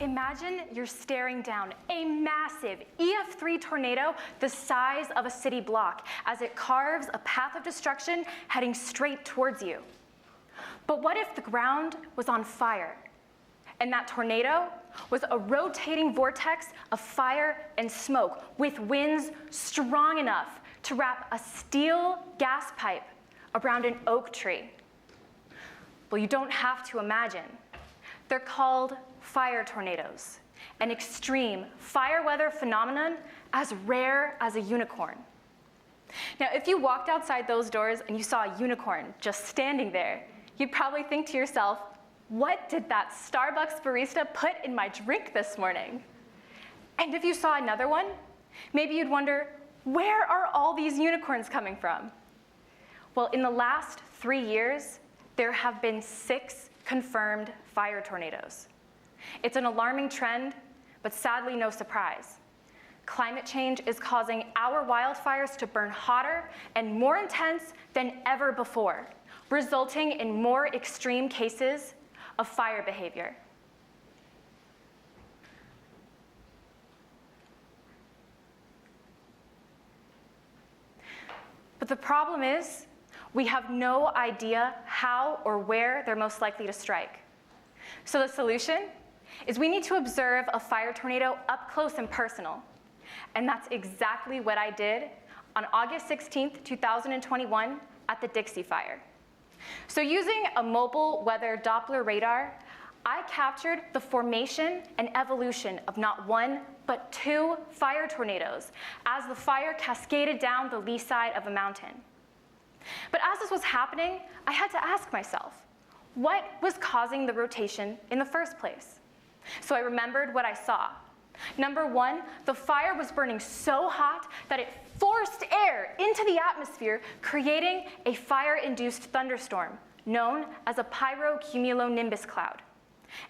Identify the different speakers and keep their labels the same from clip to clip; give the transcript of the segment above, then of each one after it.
Speaker 1: Imagine you're staring down a massive EF3 tornado the size of a city block as it carves a path of destruction heading straight towards you. But what if the ground was on fire and that tornado was a rotating vortex of fire and smoke with winds strong enough to wrap a steel gas pipe around an oak tree? Well, you don't have to imagine. They're called fire tornadoes, an extreme fire weather phenomenon as rare as a unicorn. Now, if you walked outside those doors and you saw a unicorn just standing there, you'd probably think to yourself, what did that Starbucks barista put in my drink this morning? And if you saw another one, maybe you'd wonder, where are all these unicorns coming from? Well, in the last 3 years, there have been 6 confirmed fire tornadoes. It's an alarming trend, but sadly no surprise. Climate change is causing our wildfires to burn hotter and more intense than ever before, resulting in more extreme cases of fire behavior. But the problem is, we have no idea how or where they're most likely to strike. So the solution is we need to observe a fire tornado up close and personal. And that's exactly what I did on August 16th, 2021 at the Dixie Fire. So using a mobile weather Doppler radar, I captured the formation and evolution of not 1, but 2 fire tornadoes as the fire cascaded down the lee side of a mountain. But as this was happening, I had to ask myself, what was causing the rotation in the first place? So I remembered what I saw. Number 1, the fire was burning so hot that it forced air into the atmosphere, creating a fire-induced thunderstorm known as a pyrocumulonimbus cloud.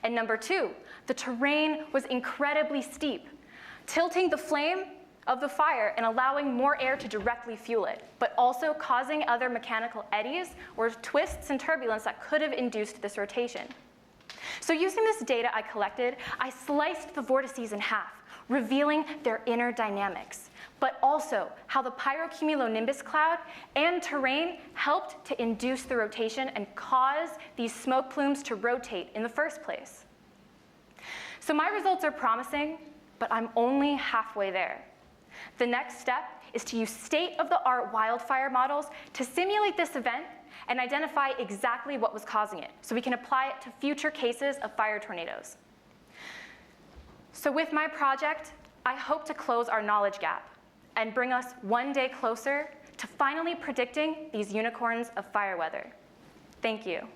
Speaker 1: And number 2, the terrain was incredibly steep, tilting the flame of the fire and allowing more air to directly fuel it, but also causing other mechanical eddies or twists and turbulence that could have induced this rotation. So using this data I collected, I sliced the vortices in half, revealing their inner dynamics, but also how the pyrocumulonimbus cloud and terrain helped to induce the rotation and cause these smoke plumes to rotate in the first place. So my results are promising, but I'm only halfway there. The next step is to use state-of-the-art wildfire models to simulate this event and identify exactly what was causing it, so we can apply it to future cases of fire tornadoes. So with my project, I hope to close our knowledge gap and bring us one day closer to finally predicting these unicorns of fire weather. Thank you.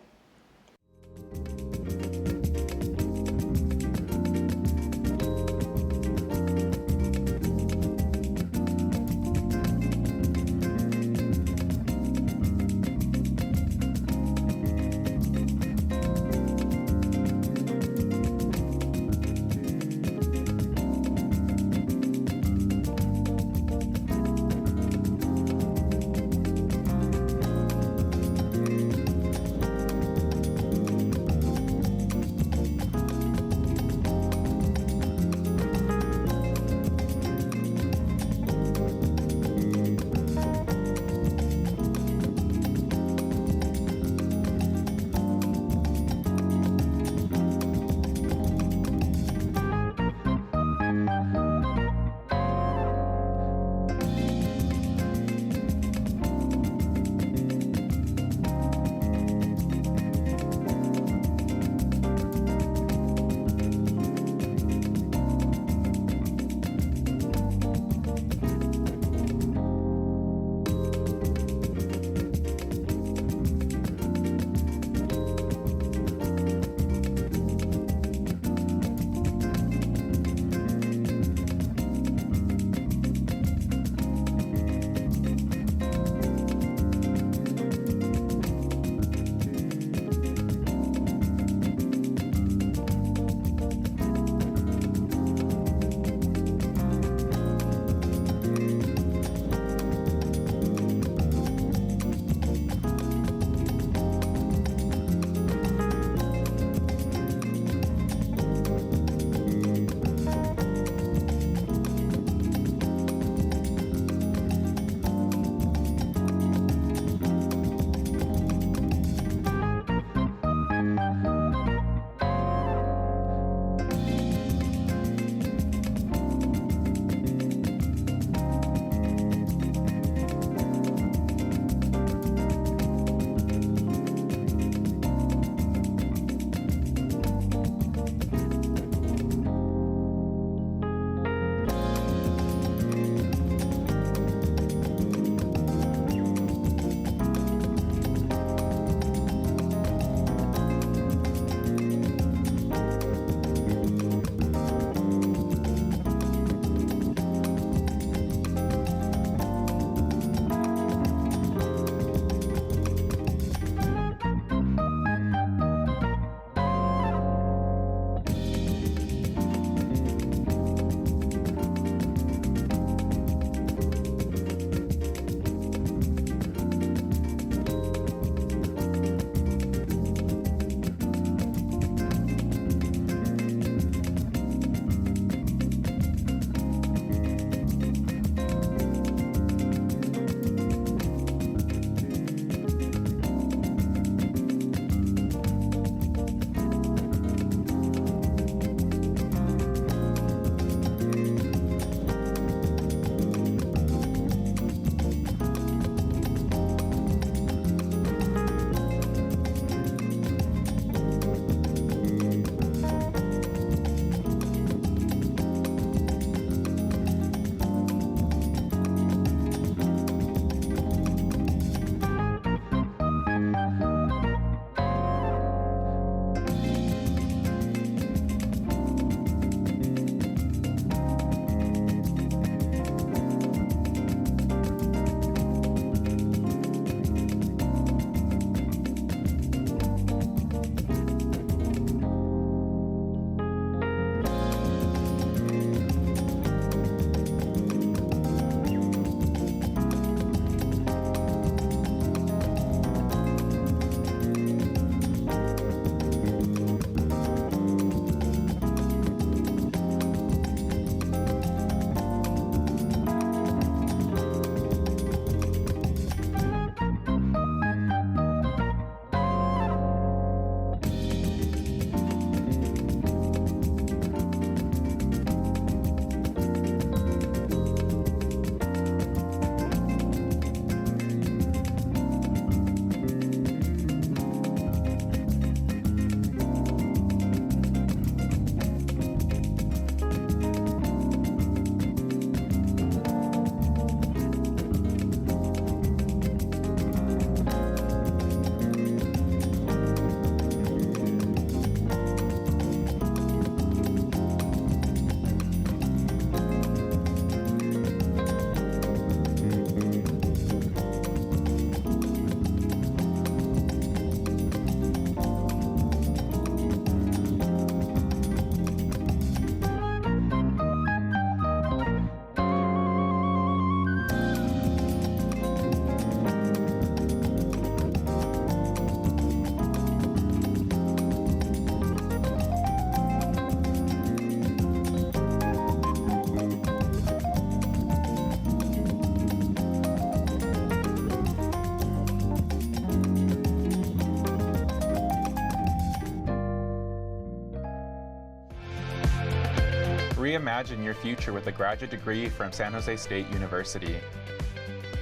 Speaker 2: Reimagine your future with a graduate degree from San Jose State University.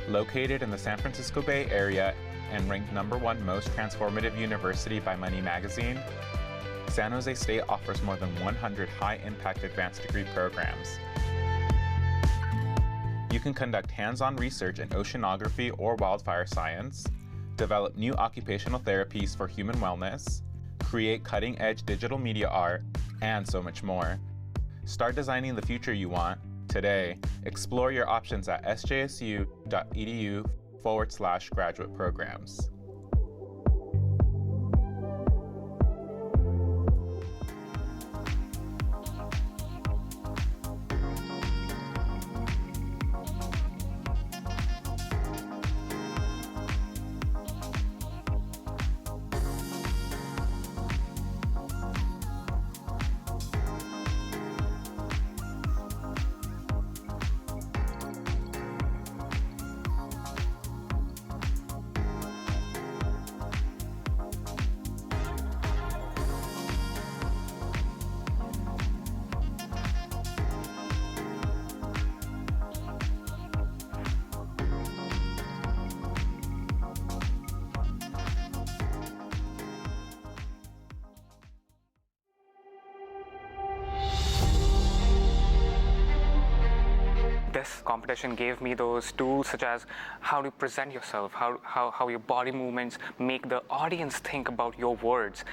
Speaker 2: Located in the San Francisco Bay Area and ranked #1 most transformative university by Money Magazine, San Jose State offers more than 100 high-impact advanced degree programs. You can conduct hands-on research in oceanography or wildfire science, develop new occupational therapies for human wellness, create cutting-edge digital media art, and so much more. Start designing the future you want today. Explore your options at sjsu.edu/graduate programs.
Speaker 3: This competition gave me those tools such as how to present yourself, how your body movements make the audience think about your words.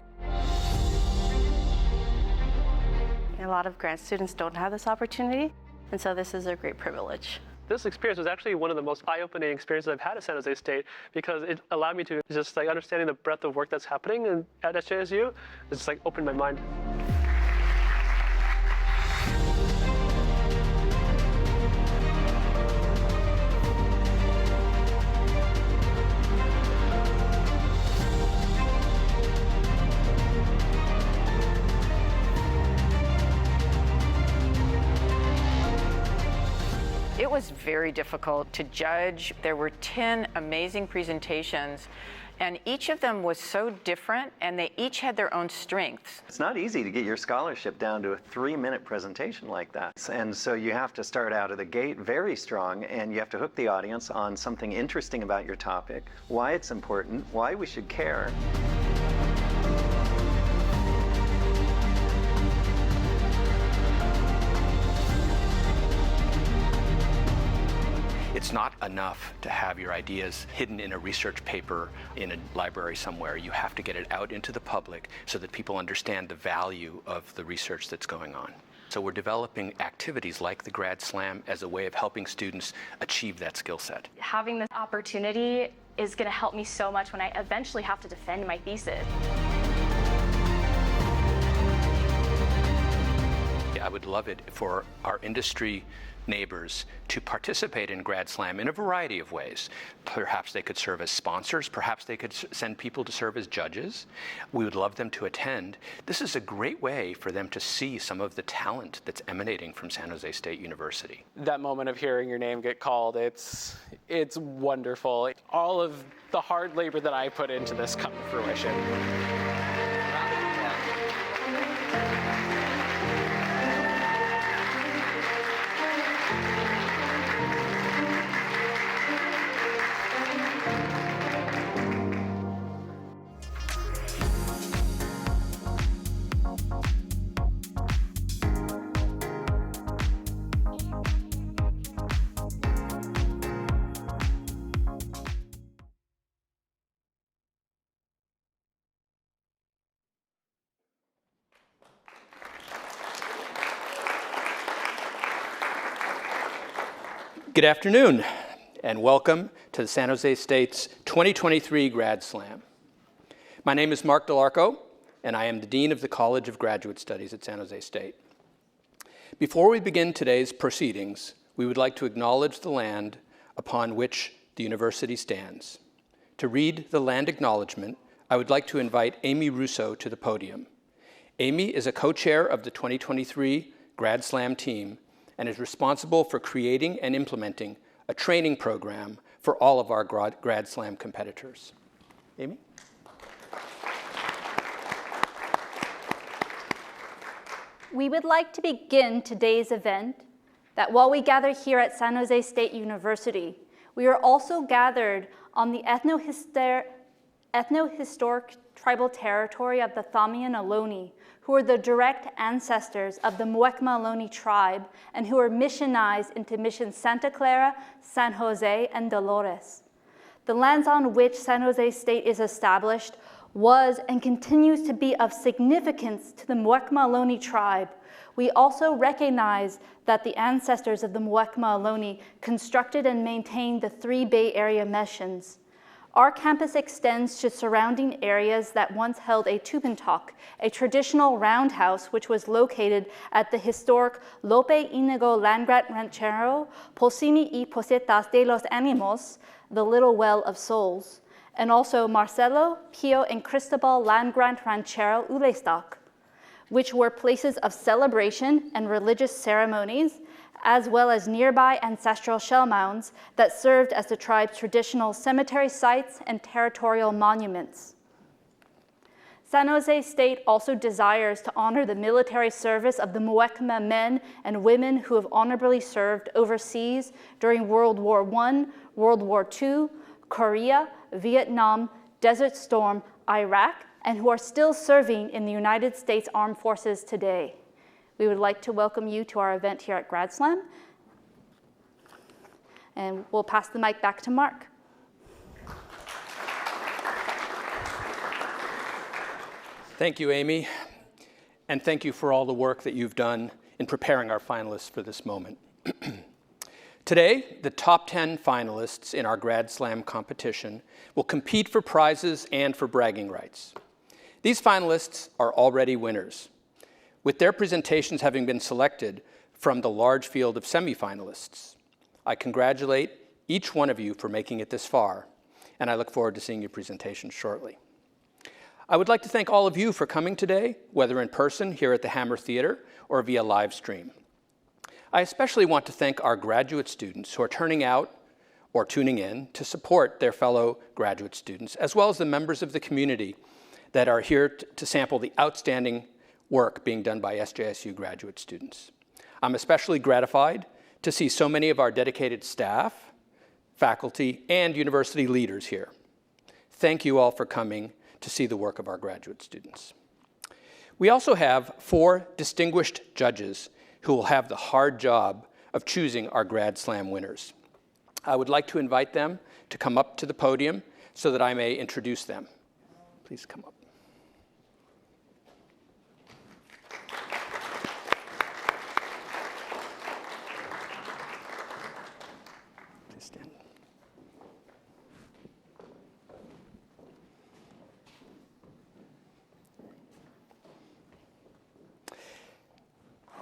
Speaker 4: A lot of grad students don't have this opportunity, and so this is a great privilege.
Speaker 5: This experience was actually one of the most eye-opening experiences I've had at San Jose State because it allowed me to just understanding the breadth of work that's happening at SJSU. It's just opened my mind.
Speaker 6: It was very difficult to judge. There were 10 amazing presentations, and each of them was so different, and they each had their own strengths.
Speaker 7: It's not easy to get your scholarship down to a 3-minute presentation like that. And so you have to start out of the gate very strong, and you have to hook the audience on something interesting about your topic, why it's important, why we should care.
Speaker 8: It's not enough to have your ideas hidden in a research paper in a library somewhere. You have to get it out into the public so that people understand the value of the research that's going on. So we're developing activities like the Grad Slam as a way of helping students achieve that skill set.
Speaker 1: Having this opportunity is going to help me so much when I eventually have to defend my thesis.
Speaker 8: I would love it for our industry neighbors to participate in Grad Slam in a variety of ways. Perhaps they could serve as sponsors, perhaps they could send people to serve as judges. We would love them to attend. This is a great way for them to see some of the talent that's emanating from San Jose State University.
Speaker 5: That moment of hearing your name get called, it's wonderful. All of the hard labor that I put into this come to fruition.
Speaker 8: Good afternoon, and welcome to the San Jose State's 2023 Grad Slam. My name is Mark Delarco, and I am the Dean of the College of Graduate Studies at San Jose State. Before we begin today's proceedings, we would like to acknowledge the land upon which the university stands. To read the land acknowledgement, I would like to invite Amy Russo to the podium. Amy is a co-chair of the 2023 Grad Slam team and is responsible for creating and implementing a training program for all of our Grad Slam competitors. Amy?
Speaker 9: We would like to begin today's event that while we gather here at San Jose State University, we are also gathered on the ethno-historic tribal territory of the Thamian Ohlone, who are the direct ancestors of the Muwekma Ohlone tribe and who were missionized into Mission Santa Clara, San Jose, and Dolores. The lands on which San Jose State is established was and continues to be of significance to the Muwekma Ohlone tribe. We also recognize that the ancestors of the Muwekma Ohlone constructed and maintained the 3 Bay Area missions. Our campus extends to surrounding areas that once held a tupentok, a traditional roundhouse which was located at the historic Lope Inigo Landgrant Ranchero, Posimi y Posetas de los Animos, the Little Well of Souls, and also Marcelo, Pio, and Cristobal Landgrant Ranchero Ulestock, which were places of celebration and religious ceremonies, as well as nearby ancestral shell mounds that served as the tribe's traditional cemetery sites and territorial monuments. San Jose State also desires to honor the military service of the Muwekma men and women who have honorably served overseas during World War I, World War II, Korea, Vietnam, Desert Storm, Iraq, and who are still serving in the United States Armed Forces today. We would like to welcome you to our event here at GradSlam. And we'll pass the mic back to Mark.
Speaker 8: Thank you, Amy. And thank you for all the work that you've done in preparing our finalists for this moment. Today, the top 10 finalists in our GradSlam competition will compete for prizes and for bragging rights. These finalists are already winners, with their presentations having been selected from the large field of semifinalists. I congratulate each one of you for making it this far, and I look forward to seeing your presentations shortly. I would like to thank all of you for coming today, whether in person here at the Hammer Theater or via live stream. I especially want to thank our graduate students who are turning out or tuning in to support their fellow graduate students, as well as the members of the community that are here to sample the outstanding work being done by SJSU graduate students. I'm especially gratified to see so many of our dedicated staff, faculty, and university leaders here. Thank you all for coming to see the work of our graduate students. We also have 4 distinguished judges who will have the hard job of choosing our GradSlam winners. I would like to invite them to come up to the podium so that I may introduce them. Please come up. Please stand.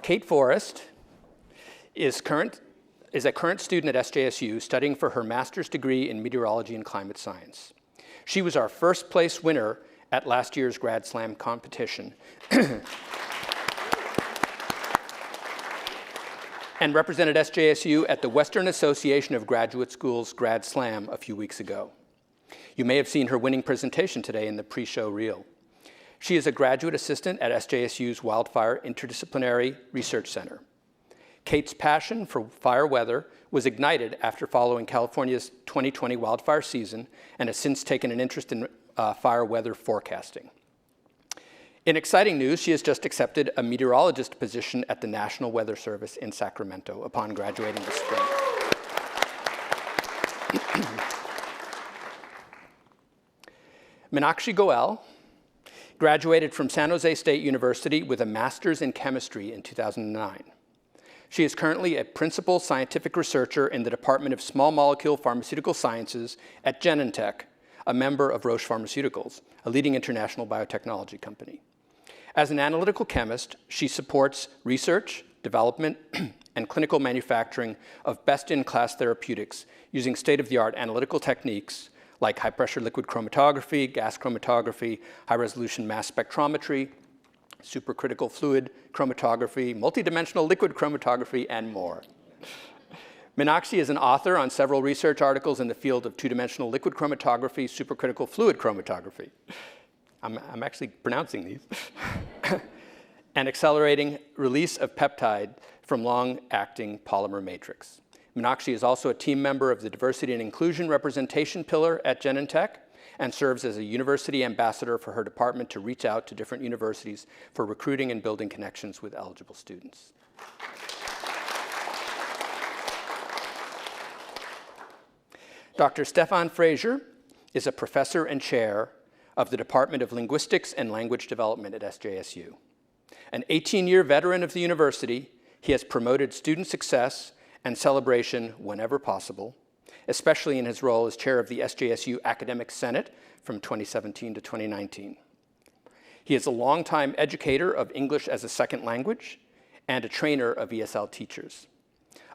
Speaker 8: Kate Forrest is a current student at SJSU studying for her master's degree in meteorology and climate science. She was our first place winner at last year's GradSlam competition and represented SJSU at the Western Association of Graduate Schools GradSlam a few weeks ago. You may have seen her winning presentation today in the pre-show reel. She is a graduate assistant at SJSU's Wildfire Interdisciplinary Research Center. Kate's passion for fire weather was ignited after following California's 2020 wildfire season and has since taken an interest in fire weather forecasting. In exciting news, she has just accepted a meteorologist position at the National Weather Service in Sacramento upon graduating this spring. Meenakshi Goel graduated from San Jose State University with a master's in chemistry in 2009. She is currently a principal scientific researcher in the Department of Small Molecule Pharmaceutical Sciences at Genentech, a member of Roche Pharmaceuticals, a leading international biotechnology company. As an analytical chemist, she supports research, development, and clinical manufacturing of best-in-class therapeutics using state-of-the-art analytical techniques like high-pressure liquid chromatography, gas chromatography, high-resolution mass spectrometry, supercritical fluid chromatography, multidimensional liquid chromatography, and more. Meenakshi is an author on several research articles in the field of two-dimensional liquid chromatography, supercritical fluid chromatography. I'm actually pronouncing these. and accelerating release of peptide from long-acting polymer matrix. Meenakshi is also a team member of the Diversity and Inclusion Representation Pillar at Genentech and serves as a university ambassador for her department to reach out to different universities for recruiting and building connections with eligible students. Dr. Stefan Fraser is a professor and chair of the Department of Linguistics and Language Development at SJSU. An 18-year veteran of the university, he has promoted student success and celebration whenever possible, especially in his role as chair of the SJSU Academic Senate from 2017 to 2019. He is a longtime educator of English as a second language and a trainer of ESL teachers.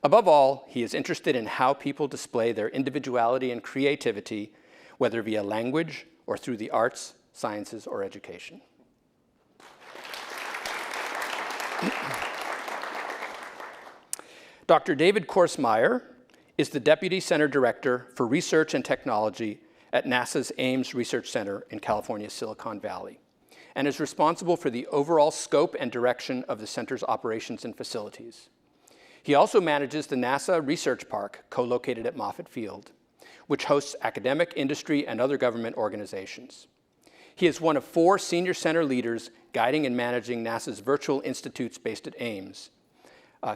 Speaker 8: Above all, he is interested in how people display their individuality and creativity, whether via language or through the arts, sciences, or education. Dr. David Korsmeyer is the Deputy Center Director for Research and Technology at NASA's Ames Research Center in California's Silicon Valley, and is responsible for the overall scope and direction of the center's operations and facilities. He also manages the NASA Research Park, co-located at Moffett Field, which hosts academic, industry, and other government organizations. He is one of 4 senior center leaders guiding and managing NASA's virtual institutes based at Ames,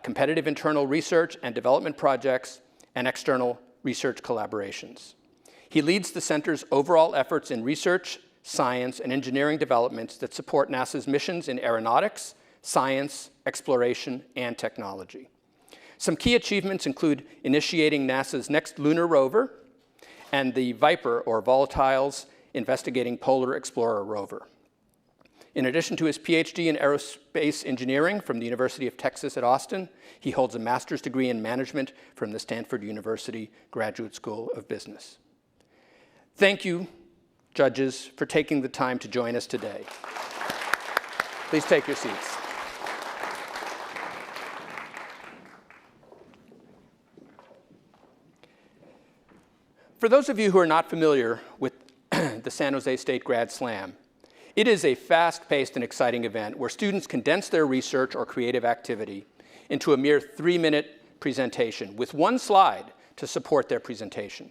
Speaker 8: competitive internal research and development projects, and external research collaborations. He leads the center's overall efforts in research, science, and engineering developments that support NASA's missions in aeronautics, science, exploration, and technology. Some key achievements include initiating NASA's next lunar rover and the VIPER, or Volatiles Investigating Polar Explorer rover. In addition to his PhD in aerospace engineering from the University of Texas at Austin, he holds a master's degree in management from the Stanford University Graduate School of Business. Thank you, judges, for taking the time to join us today. Please take your seats. For those of you who are not familiar with the San Jose State Grad Slam, it is a fast-paced and exciting event where students condense their research or creative activity into a mere 3-minute presentation with one slide to support their presentation.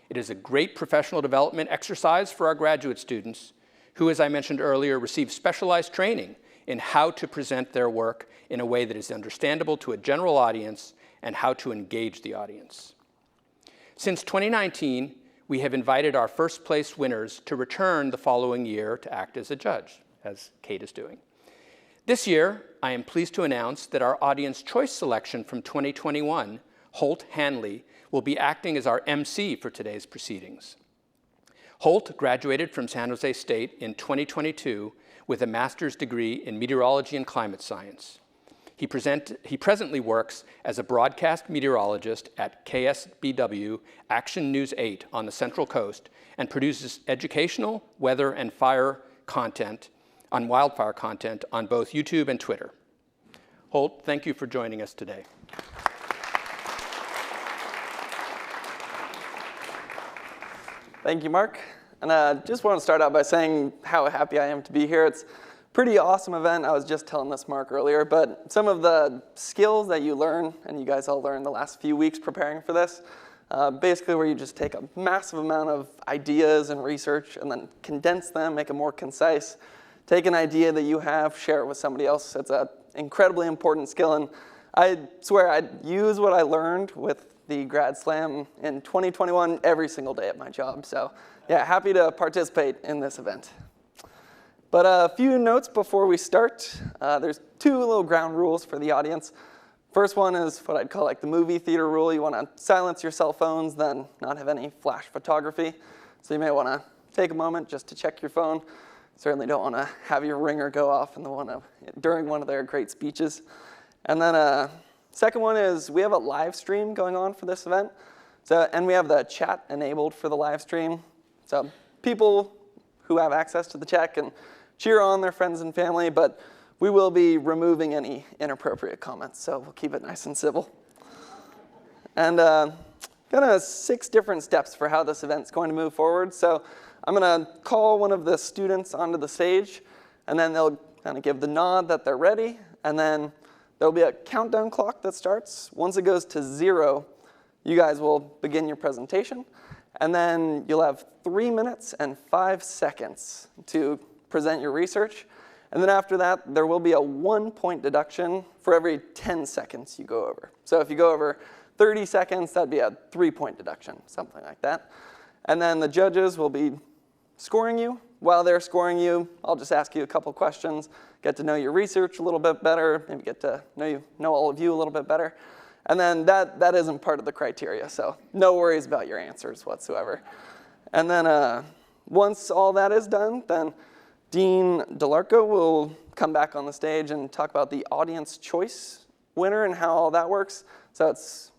Speaker 8: It is a great professional development exercise for our graduate students who, as I mentioned earlier, receive specialized training in how to present their work in a way that is understandable to a general audience and how to engage the audience. Since 2019, we have invited our first place winners to return the following year to act as a judge, as Kate is doing. This year, I am pleased to announce that our audience choice selection from 2021, Holt Hanley, will be acting as our MC for today's proceedings. Holt graduated from San Jose State in 2022 with a master's degree in meteorology and climate science. He presently works as a broadcast meteorologist at KSBW Action News 8 on the Central Coast and produces educational, weather, and wildfire content on both YouTube and Twitter. Holt, thank you for joining us today.
Speaker 10: Thank you, Mark. And I just want to start out by saying how happy I am to be here. It's pretty awesome event. I was just telling this Mark earlier, but some of the skills that you learn, and you guys all learned the last few weeks preparing for this, basically where you just take a massive amount of ideas and research and then condense them, make them more concise, take an idea that you have, share it with somebody else. It's an incredibly important skill, and I swear I'd use what I learned with the Grad Slam in 2021 every single day at my job. So yeah, happy to participate in this event. But a few notes before we start. There's 2 little ground rules for the audience. First one is what I'd call like the movie theater rule. You want to silence your cell phones, then not have any flash photography. So you may want to take a moment just to check your phone. Certainly don't want to have your ringer go off during one of their great speeches. And then second one is we have a live stream going on for this event. And we have the chat enabled for the live stream. So people who have access to the chat can cheer on their friends and family, but we will be removing any inappropriate comments, so we'll keep it nice and civil. And kind of 6 different steps for how this event's going to move forward. So I'm going to call one of the students onto the stage, and then they'll kind of give the nod that they're ready, and then there'll be a countdown clock that starts. Once it goes to 0, you guys will begin your presentation, and then you'll have 3 minutes and 5 seconds to present your research. And then after that, there will be a 1-point deduction for every 10 seconds you go over. So if you go over 30 seconds, that'd be a 3-point deduction, something like that. And then the judges will be scoring you. While they're scoring you, I'll just ask you a couple questions, get to know your research a little bit better, maybe get to know all of you a little bit better. And then that isn't part of the criteria, so no worries about your answers whatsoever. And then once all that is done, then Dean DeLarco will come back on the stage and talk about the audience choice winner and how all that works. So it's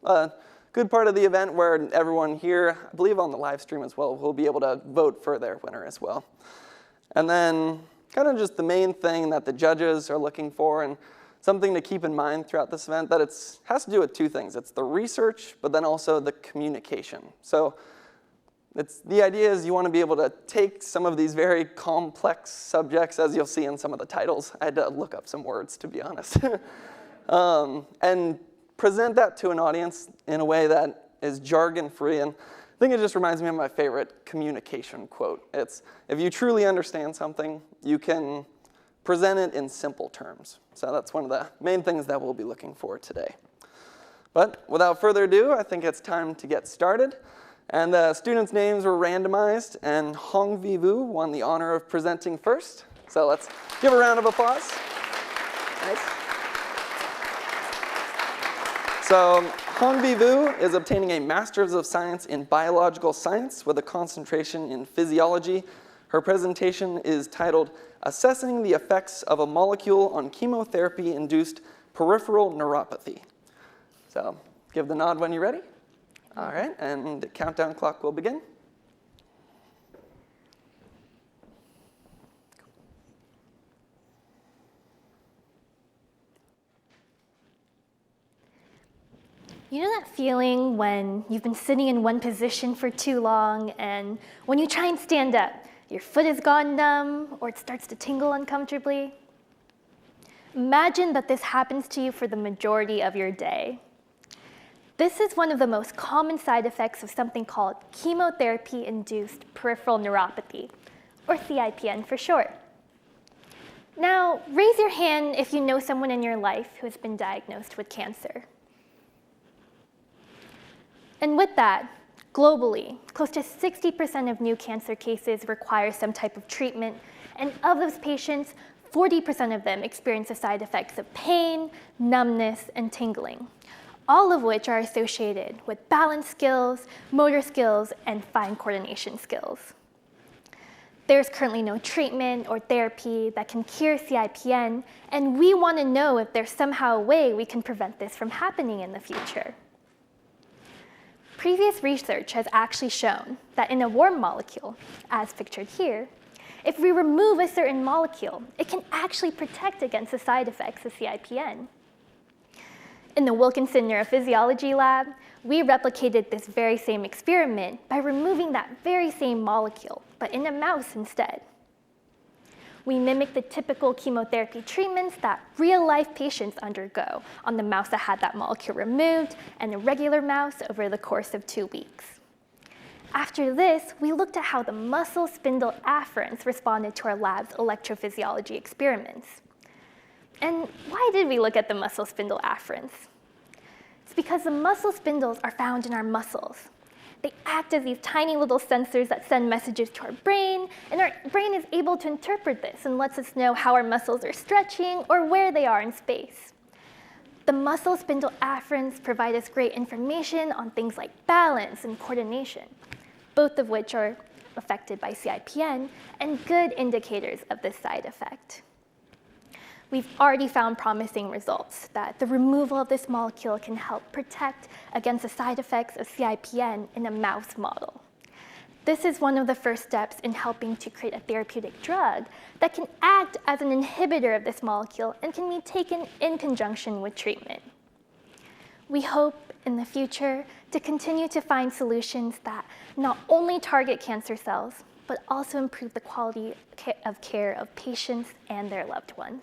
Speaker 10: a good part of the event where everyone here, I believe on the live stream as well, will be able to vote for their winner as well. And then kind of just the main thing that the judges are looking for, and something to keep in mind throughout this event, that it has to do with 2 things. It's the research, but then also the communication. So the idea is you want to be able to take some of these very complex subjects, as you'll see in some of the titles. I had to look up some words, to be honest. And present that to an audience in a way that is jargon-free. And I think it just reminds me of my favorite communication quote. It's, if you truly understand something, you can present it in simple terms. So that's one of the main things that we'll be looking for today. But without further ado, I think it's time to get started. And the students' names were randomized, and Hong Vi Vu won the honor of presenting first. So let's give a round of applause. Nice. So Hong Vi Vu is obtaining a Master's of Science in Biological Science with a concentration in physiology. Her presentation is titled Assessing the Effects of a Molecule on Chemotherapy-Induced Peripheral Neuropathy. So give the nod when you're ready. All right, and the countdown clock will begin.
Speaker 11: You know that feeling when you've been sitting in one position for too long, and when you try and stand up, your foot has gone numb or it starts to tingle uncomfortably? Imagine that this happens to you for the majority of your day. This is one of the most common side effects of something called chemotherapy-induced peripheral neuropathy, or CIPN for short. Now, raise your hand if you know someone in your life who has been diagnosed with cancer. And with that, globally, close to 60% of new cancer cases require some type of treatment, and of those patients, 40% of them experience the side effects of pain, numbness, and tingling, all of which are associated with balance skills, motor skills, and fine coordination skills. There's currently no treatment or therapy that can cure CIPN, and we want to know if there's somehow a way we can prevent this from happening in the future. Previous research has actually shown that in a warm molecule, as pictured here, if we remove a certain molecule, it can actually protect against the side effects of CIPN. In the Wilkinson Neurophysiology Lab, we replicated this very same experiment by removing that very same molecule, but in a mouse instead. We mimicked the typical chemotherapy treatments that real-life patients undergo on the mouse that had that molecule removed and a regular mouse over the course of 2 weeks. After this, we looked at how the muscle spindle afferents responded to our lab's electrophysiology experiments. And why did we look at the muscle spindle afferents? It's because the muscle spindles are found in our muscles. They act as these tiny little sensors that send messages to our brain, and our brain is able to interpret this and lets us know how our muscles are stretching or where they are in space. The muscle spindle afferents provide us great information on things like balance and coordination, both of which are affected by CIPN and good indicators of this side effect. We've already found promising results that the removal of this molecule can help protect against the side effects of CIPN in a mouse model. This is one of the first steps in helping to create a therapeutic drug that can act as an inhibitor of this molecule and can be taken in conjunction with treatment. We hope in the future to continue to find solutions that not only target cancer cells, but also improve the quality of care of patients and their loved ones.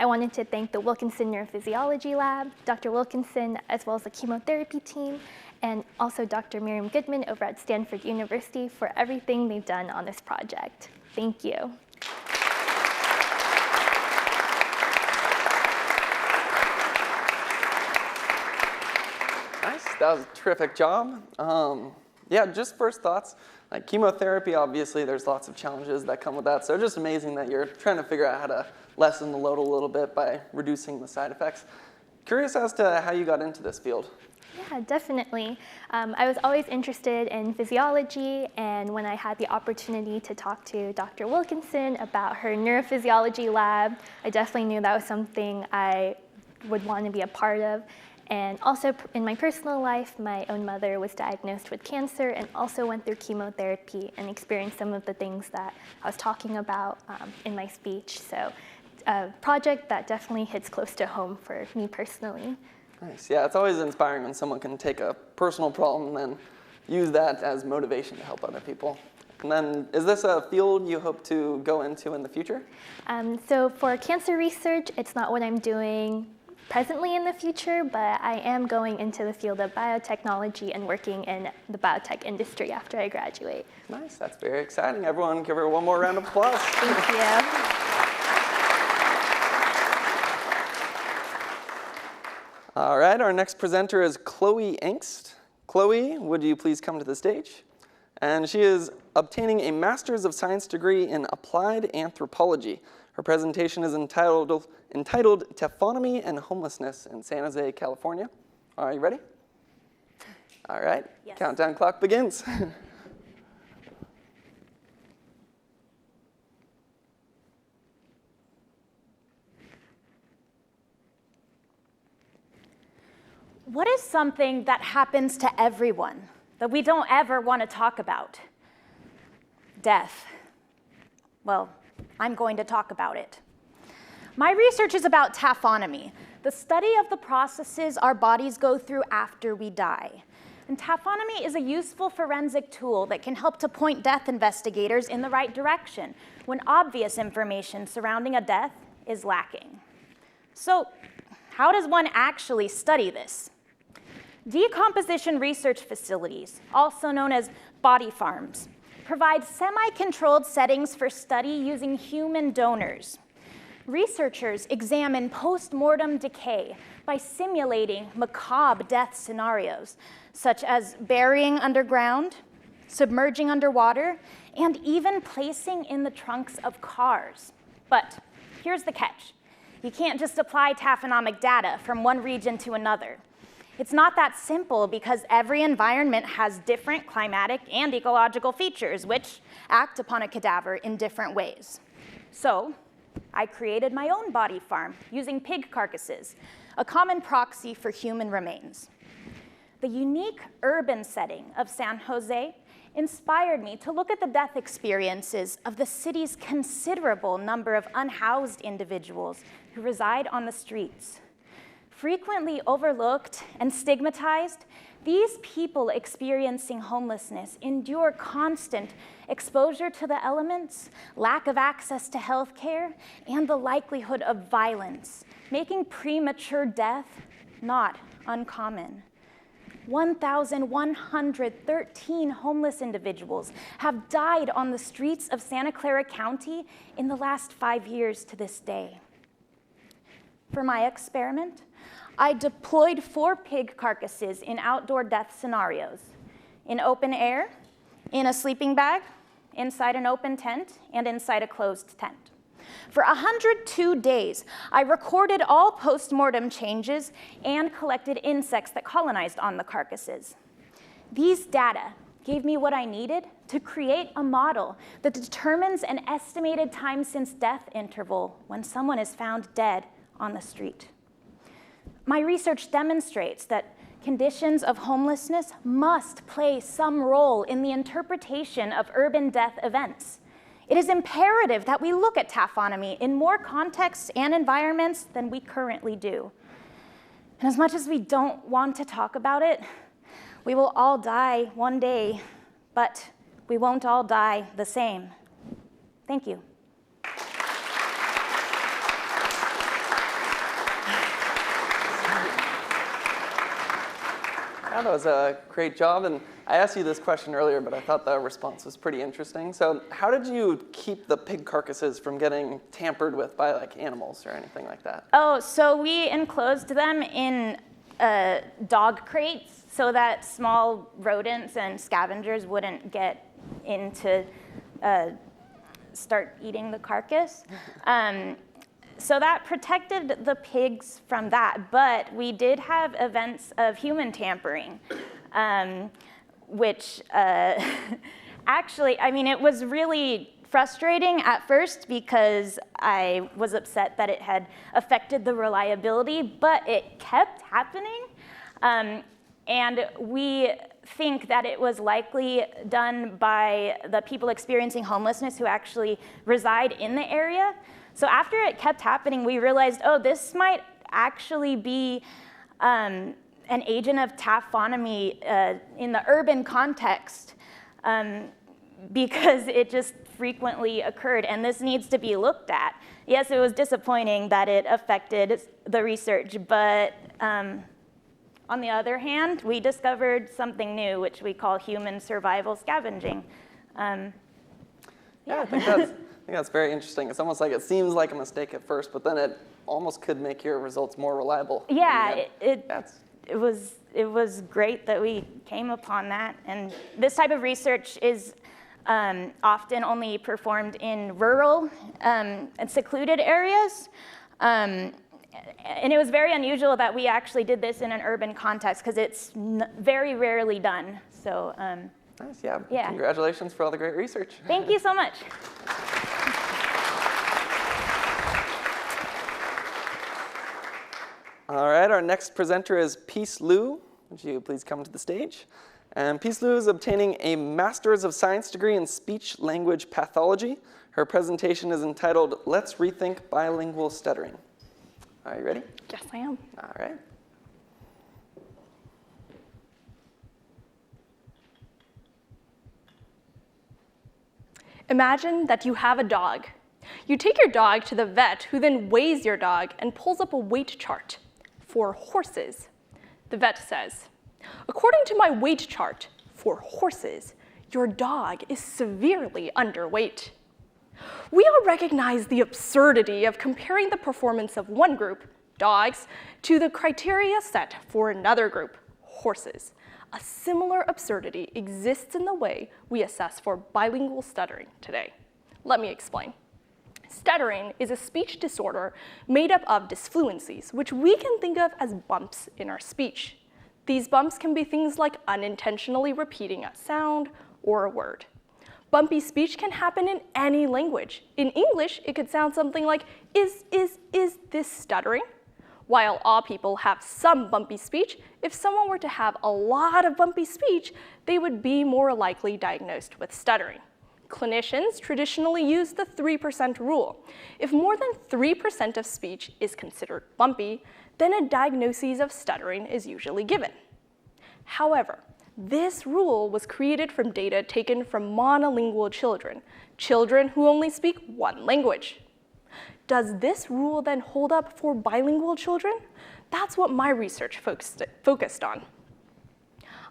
Speaker 11: I wanted to thank the Wilkinson Neurophysiology Lab, Dr. Wilkinson, as well as the chemotherapy team, and also Dr. Miriam Goodman over at Stanford University for everything they've done on this project. Thank you.
Speaker 10: Nice, that was a terrific job. Yeah, just first thoughts. Like chemotherapy, obviously, there's lots of challenges that come with that. So just amazing that you're trying to figure out how to lessen the load a little bit by reducing the side effects. Curious as to how you got into this field.
Speaker 11: Yeah, definitely. I was always interested in physiology, and when I had the opportunity to talk to Dr. Wilkinson about her neurophysiology lab, I definitely knew that was something I would want to be a part of. And also in my personal life, my own mother was diagnosed with cancer and also went through chemotherapy and experienced some of the things that I was talking about in my speech. So a project that definitely hits close to home for me personally.
Speaker 10: Nice. Yeah, it's always inspiring when someone can take a personal problem and then use that as motivation to help other people. And then, is this a field you hope to go into in the future?
Speaker 11: So for cancer research, it's not what I'm doing presently in the future, but I am going into the field of biotechnology and working in the biotech industry after I graduate.
Speaker 10: Nice, that's very exciting. Everyone give her one more round of applause.
Speaker 11: Thank you.
Speaker 10: All right, our next presenter is Chloe Engst. Chloe, would you please come to the stage? And she is obtaining a Master's of Science degree in Applied Anthropology. Her presentation is entitled Taphonomy and Homelessness in San Jose, California. Are you ready? All right, yes. Countdown clock begins.
Speaker 12: What is something that happens to everyone that we don't ever want to talk about? Death. Well, I'm going to talk about it. My research is about taphonomy, the study of the processes our bodies go through after we die. And taphonomy is a useful forensic tool that can help to point death investigators in the right direction when obvious information surrounding a death is lacking. So, how does one actually study this? Decomposition research facilities, also known as body farms, provide semi-controlled settings for study using human donors. Researchers examine post-mortem decay by simulating macabre death scenarios, such as burying underground, submerging underwater, and even placing in the trunks of cars. But here's the catch. You can't just apply taphonomic data from one region to another. It's not that simple because every environment has different climatic and ecological features which act upon a cadaver in different ways. So I created my own body farm using pig carcasses, a common proxy for human remains. The unique urban setting of San Jose inspired me to look at the death experiences of the city's considerable number of unhoused individuals who reside on the streets. Frequently overlooked and stigmatized, these people experiencing homelessness endure constant exposure to the elements, lack of access to health care, and the likelihood of violence, making premature death not uncommon. 1,113 homeless individuals have died on the streets of Santa Clara County in the last 5 years to this day. For my experiment, I deployed 4 pig carcasses in outdoor death scenarios, in open air, in a sleeping bag, inside an open tent, and inside a closed tent. For 102 days, I recorded all post-mortem changes and collected insects that colonized on the carcasses. These data gave me what I needed to create a model that determines an estimated time since death interval when someone is found dead on the street. My research demonstrates that conditions of homelessness must play some role in the interpretation of urban death events. It is imperative that we look at taphonomy in more contexts and environments than we currently do. And as much as we don't want to talk about it, we will all die one day, but we won't all die the same. Thank you.
Speaker 10: Yeah, that was a great job. And I asked you this question earlier, but I thought the response was pretty interesting. So how did you keep the pig carcasses from getting tampered with by like animals or anything like that?
Speaker 12: Oh, so we enclosed them in dog crates so that small rodents and scavengers wouldn't get in to start eating the carcass. So that protected the pigs from that, but we did have events of human tampering, which actually, I mean, it was really frustrating at first because I was upset that it had affected the reliability, but it kept happening. And we think that it was likely done by the people experiencing homelessness who actually reside in the area. So after it kept happening, we realized, oh, this might actually be an agent of taphonomy in the urban context because it just frequently occurred, and this needs to be looked at. Yes, it was disappointing that it affected the research, but on the other hand, we discovered something new, which we call human survival scavenging.
Speaker 10: Yeah, I think that's very interesting. It's almost like it seems like a mistake at first, but then it almost could make your results more reliable.
Speaker 12: Yeah, it was great that we came upon that. And this type of research is often only performed in rural and secluded areas. And it was very unusual that we actually did this in an urban context because it's very rarely done. So,
Speaker 10: nice, yeah. Congratulations for all the great research.
Speaker 12: Thank you so much.
Speaker 10: All right, our next presenter is Peace Liu. Would you please come to the stage? And Peace Liu is obtaining a Master's of Science degree in Speech-Language Pathology. Her presentation is entitled, Let's Rethink Bilingual Stuttering. Are you ready?
Speaker 13: Yes, I am.
Speaker 10: All right.
Speaker 13: Imagine that you have a dog. You take your dog to the vet, who then weighs your dog and pulls up a weight chart for horses. The vet says, according to my weight chart for horses, your dog is severely underweight. We all recognize the absurdity of comparing the performance of one group, dogs, to the criteria set for another group, horses. A similar absurdity exists in the way we assess for bilingual stuttering today. Let me explain. Stuttering is a speech disorder made up of disfluencies, which we can think of as bumps in our speech. These bumps can be things like unintentionally repeating a sound or a word. Bumpy speech can happen in any language. In English, it could sound something like, is this stuttering? While all people have some bumpy speech, if someone were to have a lot of bumpy speech, they would be more likely diagnosed with stuttering. Clinicians traditionally use the 3% rule. If more than 3% of speech is considered bumpy, then a diagnosis of stuttering is usually given. However, this rule was created from data taken from monolingual children who only speak one language. Does this rule then hold up for bilingual children? That's what my research focused on.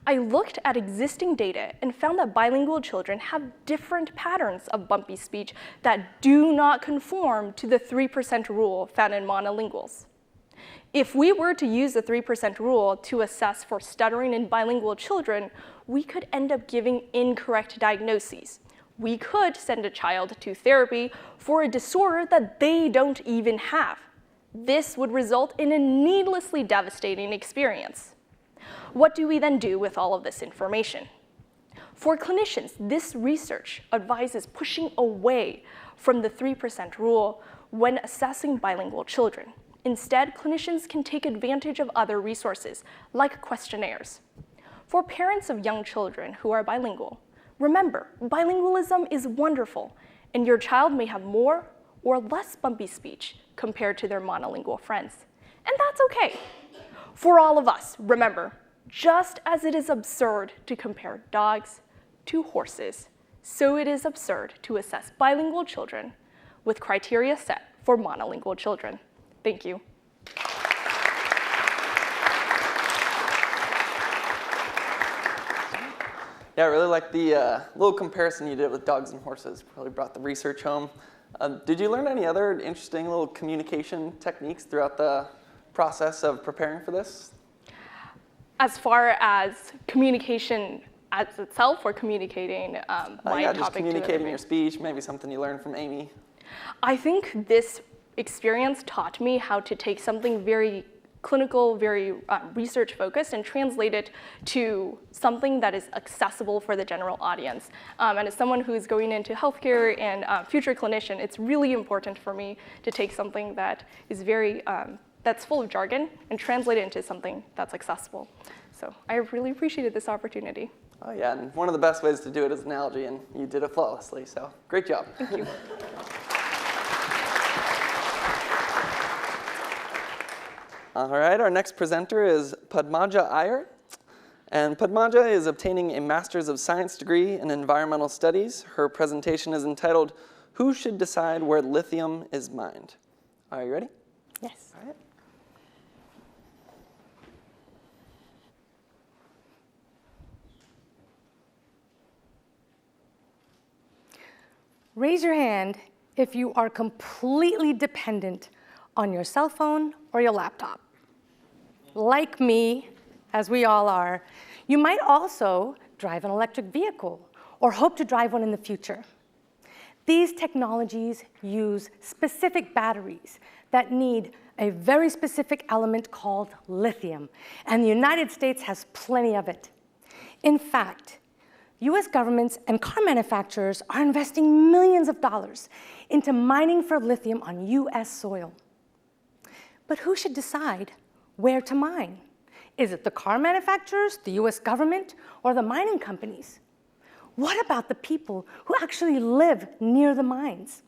Speaker 13: I looked at existing data and found that bilingual children have different patterns of bumpy speech that do not conform to the 3% rule found in monolinguals. If we were to use the 3% rule to assess for stuttering in bilingual children, we could end up giving incorrect diagnoses. We could send a child to therapy for a disorder that they don't even have. This would result in a needlessly devastating experience. What do we then do with all of this information? For clinicians, this research advises pushing away from the 3% rule when assessing bilingual children. Instead, clinicians can take advantage of other resources, like questionnaires. For parents of young children who are bilingual, remember, bilingualism is wonderful, and your child may have more or less bumpy speech compared to their monolingual friends. And that's okay. For all of us, remember, just as it is absurd to compare dogs to horses, so it is absurd to assess bilingual children with criteria set for monolingual children. Thank you.
Speaker 10: Yeah, I really like the little comparison you did with dogs and horses. Really brought the research home. Did you learn any other interesting little communication techniques throughout the process of preparing for this?
Speaker 13: As far as communication as itself, or communicating my
Speaker 10: yeah,
Speaker 13: topic
Speaker 10: just communicating
Speaker 13: to
Speaker 10: your speech, maybe something you learned from Amy.
Speaker 13: I think this experience taught me how to take something very clinical, very research focused, and translate it to something that is accessible for the general audience. And as someone who's going into healthcare and future clinician, it's really important for me to take something that is very, that's full of jargon and translate it into something that's accessible. So I really appreciated this opportunity.
Speaker 10: Oh yeah, and one of the best ways to do it is analogy, and you did it flawlessly, so great job.
Speaker 13: Thank you.
Speaker 10: All right, our next presenter is Padmaja Iyer. And Padmaja is obtaining a Master's of Science degree in Environmental Studies. Her presentation is entitled, Who Should Decide Where Lithium is Mined? Are you ready?
Speaker 12: Yes.
Speaker 10: All right.
Speaker 14: Raise your hand if you are completely dependent on your cell phone or your laptop. Like me, as we all are, you might also drive an electric vehicle or hope to drive one in the future. These technologies use specific batteries that need a very specific element called lithium, and the United States has plenty of it. In fact, US governments and car manufacturers are investing millions of dollars into mining for lithium on US soil. But who should decide where to mine? Is it the car manufacturers, the US government, or the mining companies? What about the people who actually live near the mines?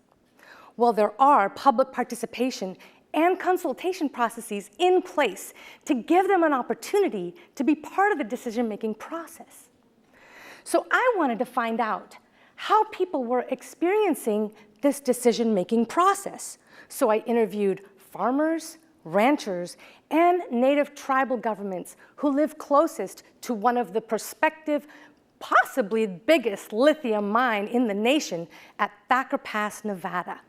Speaker 14: Well, there are public participation and consultation processes in place to give them an opportunity to be part of the decision-making process. So I wanted to find out how people were experiencing this decision-making process. So I interviewed farmers, ranchers, and native tribal governments who live closest to one of the prospective, possibly biggest lithium mine in the nation at Thacker Pass, Nevada.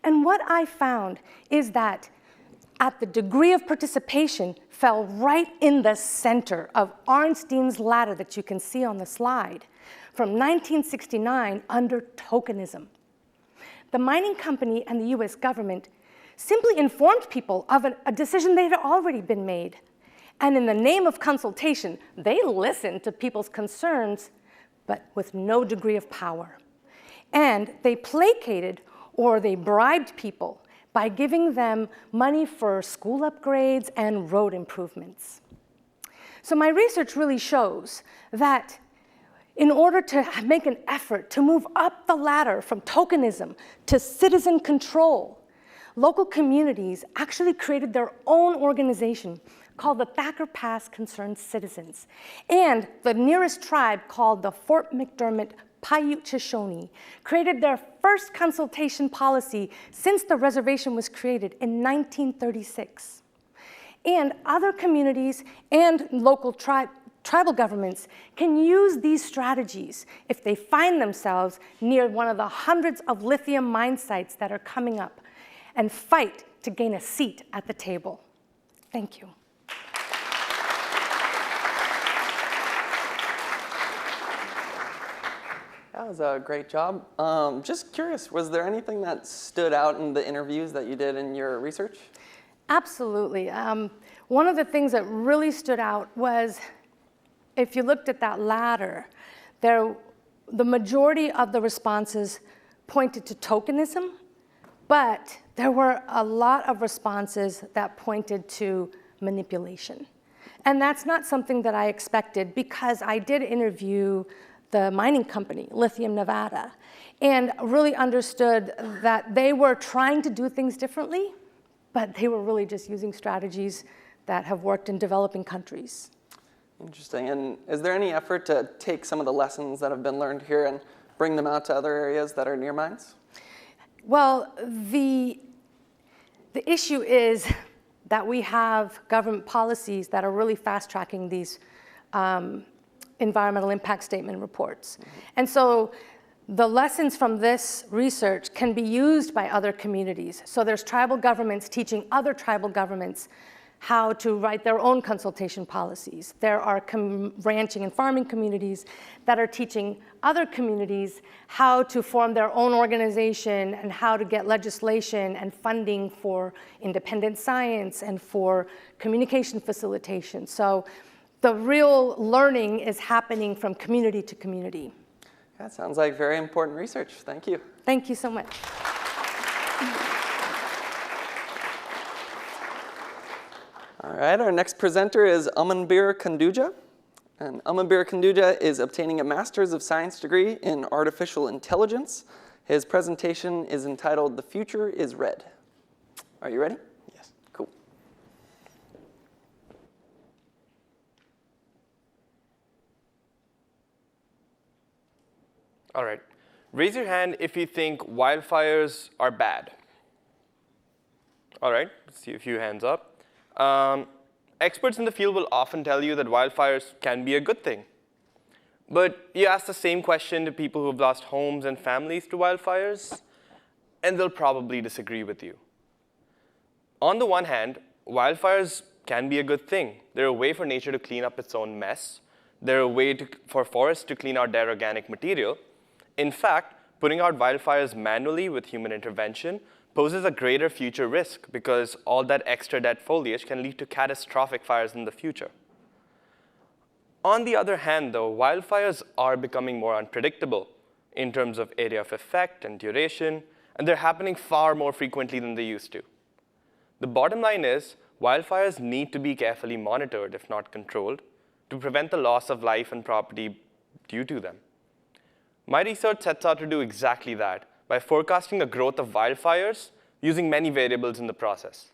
Speaker 14: And what I found is that at the degree of participation fell right in the center of Arnstein's ladder that you can see on the slide from 1969 under tokenism. The mining company and the US government simply informed people of a decision that had already been made. And in the name of consultation, they listened to people's concerns, but with no degree of power. And they placated or they bribed people by giving them money for school upgrades and road improvements. So my research really shows that in order to make an effort to move up the ladder from tokenism to citizen control, local communities actually created their own organization called the Thacker Pass Concerned Citizens. And the nearest tribe, called the Fort McDermott Paiute Shoshone, created their first consultation policy since the reservation was created in 1936. And other communities and local tribal governments can use these strategies if they find themselves near one of the hundreds of lithium mine sites that are coming up, and fight to gain a seat at the table. Thank you.
Speaker 10: That was a great job. Just curious, was there anything that stood out in the interviews that you did in your research?
Speaker 14: Absolutely. One of the things that really stood out was, if you looked at that ladder, the majority of the responses pointed to tokenism, but there were a lot of responses that pointed to manipulation. And that's not something that I expected, because I did interview the mining company, Lithium Nevada, and really understood that they were trying to do things differently, but they were really just using strategies that have worked in developing countries.
Speaker 10: Interesting. And is there any effort to take some of the lessons that have been learned here and bring them out to other areas that are near mines?
Speaker 14: Well, the issue is that we have government policies that are really fast-tracking these environmental impact statement reports. And so the lessons from this research can be used by other communities. So there's tribal governments teaching other tribal governments how to write their own consultation policies. There are ranching and farming communities that are teaching other communities how to form their own organization and how to get legislation and funding for independent science and for communication facilitation. So the real learning is happening from community to community.
Speaker 10: That sounds like very important research. Thank you.
Speaker 14: Thank you so much.
Speaker 10: All right, our next presenter is Amanbir Kanduja. And Amanbir Kanduja is obtaining a Master's of Science degree in Artificial Intelligence. His presentation is entitled, "The Future is Red." Are you ready? Yes. Cool.
Speaker 15: All right. Raise your hand if you think wildfires are bad. All right, see a few hands up. Experts in the field will often tell you that wildfires can be a good thing. But you ask the same question to people who have lost homes and families to wildfires, and they'll probably disagree with you. On the one hand, wildfires can be a good thing. They're a way for nature to clean up its own mess. They're a way for forests to clean out their organic material. In fact, putting out wildfires manually with human intervention poses a greater future risk because all that extra dead foliage can lead to catastrophic fires in the future. On the other hand, though, wildfires are becoming more unpredictable in terms of area of effect and duration, and they're happening far more frequently than they used to. The bottom line is, wildfires need to be carefully monitored, if not controlled, to prevent the loss of life and property due to them. My research sets out to do exactly that by forecasting the growth of wildfires using many variables in the process.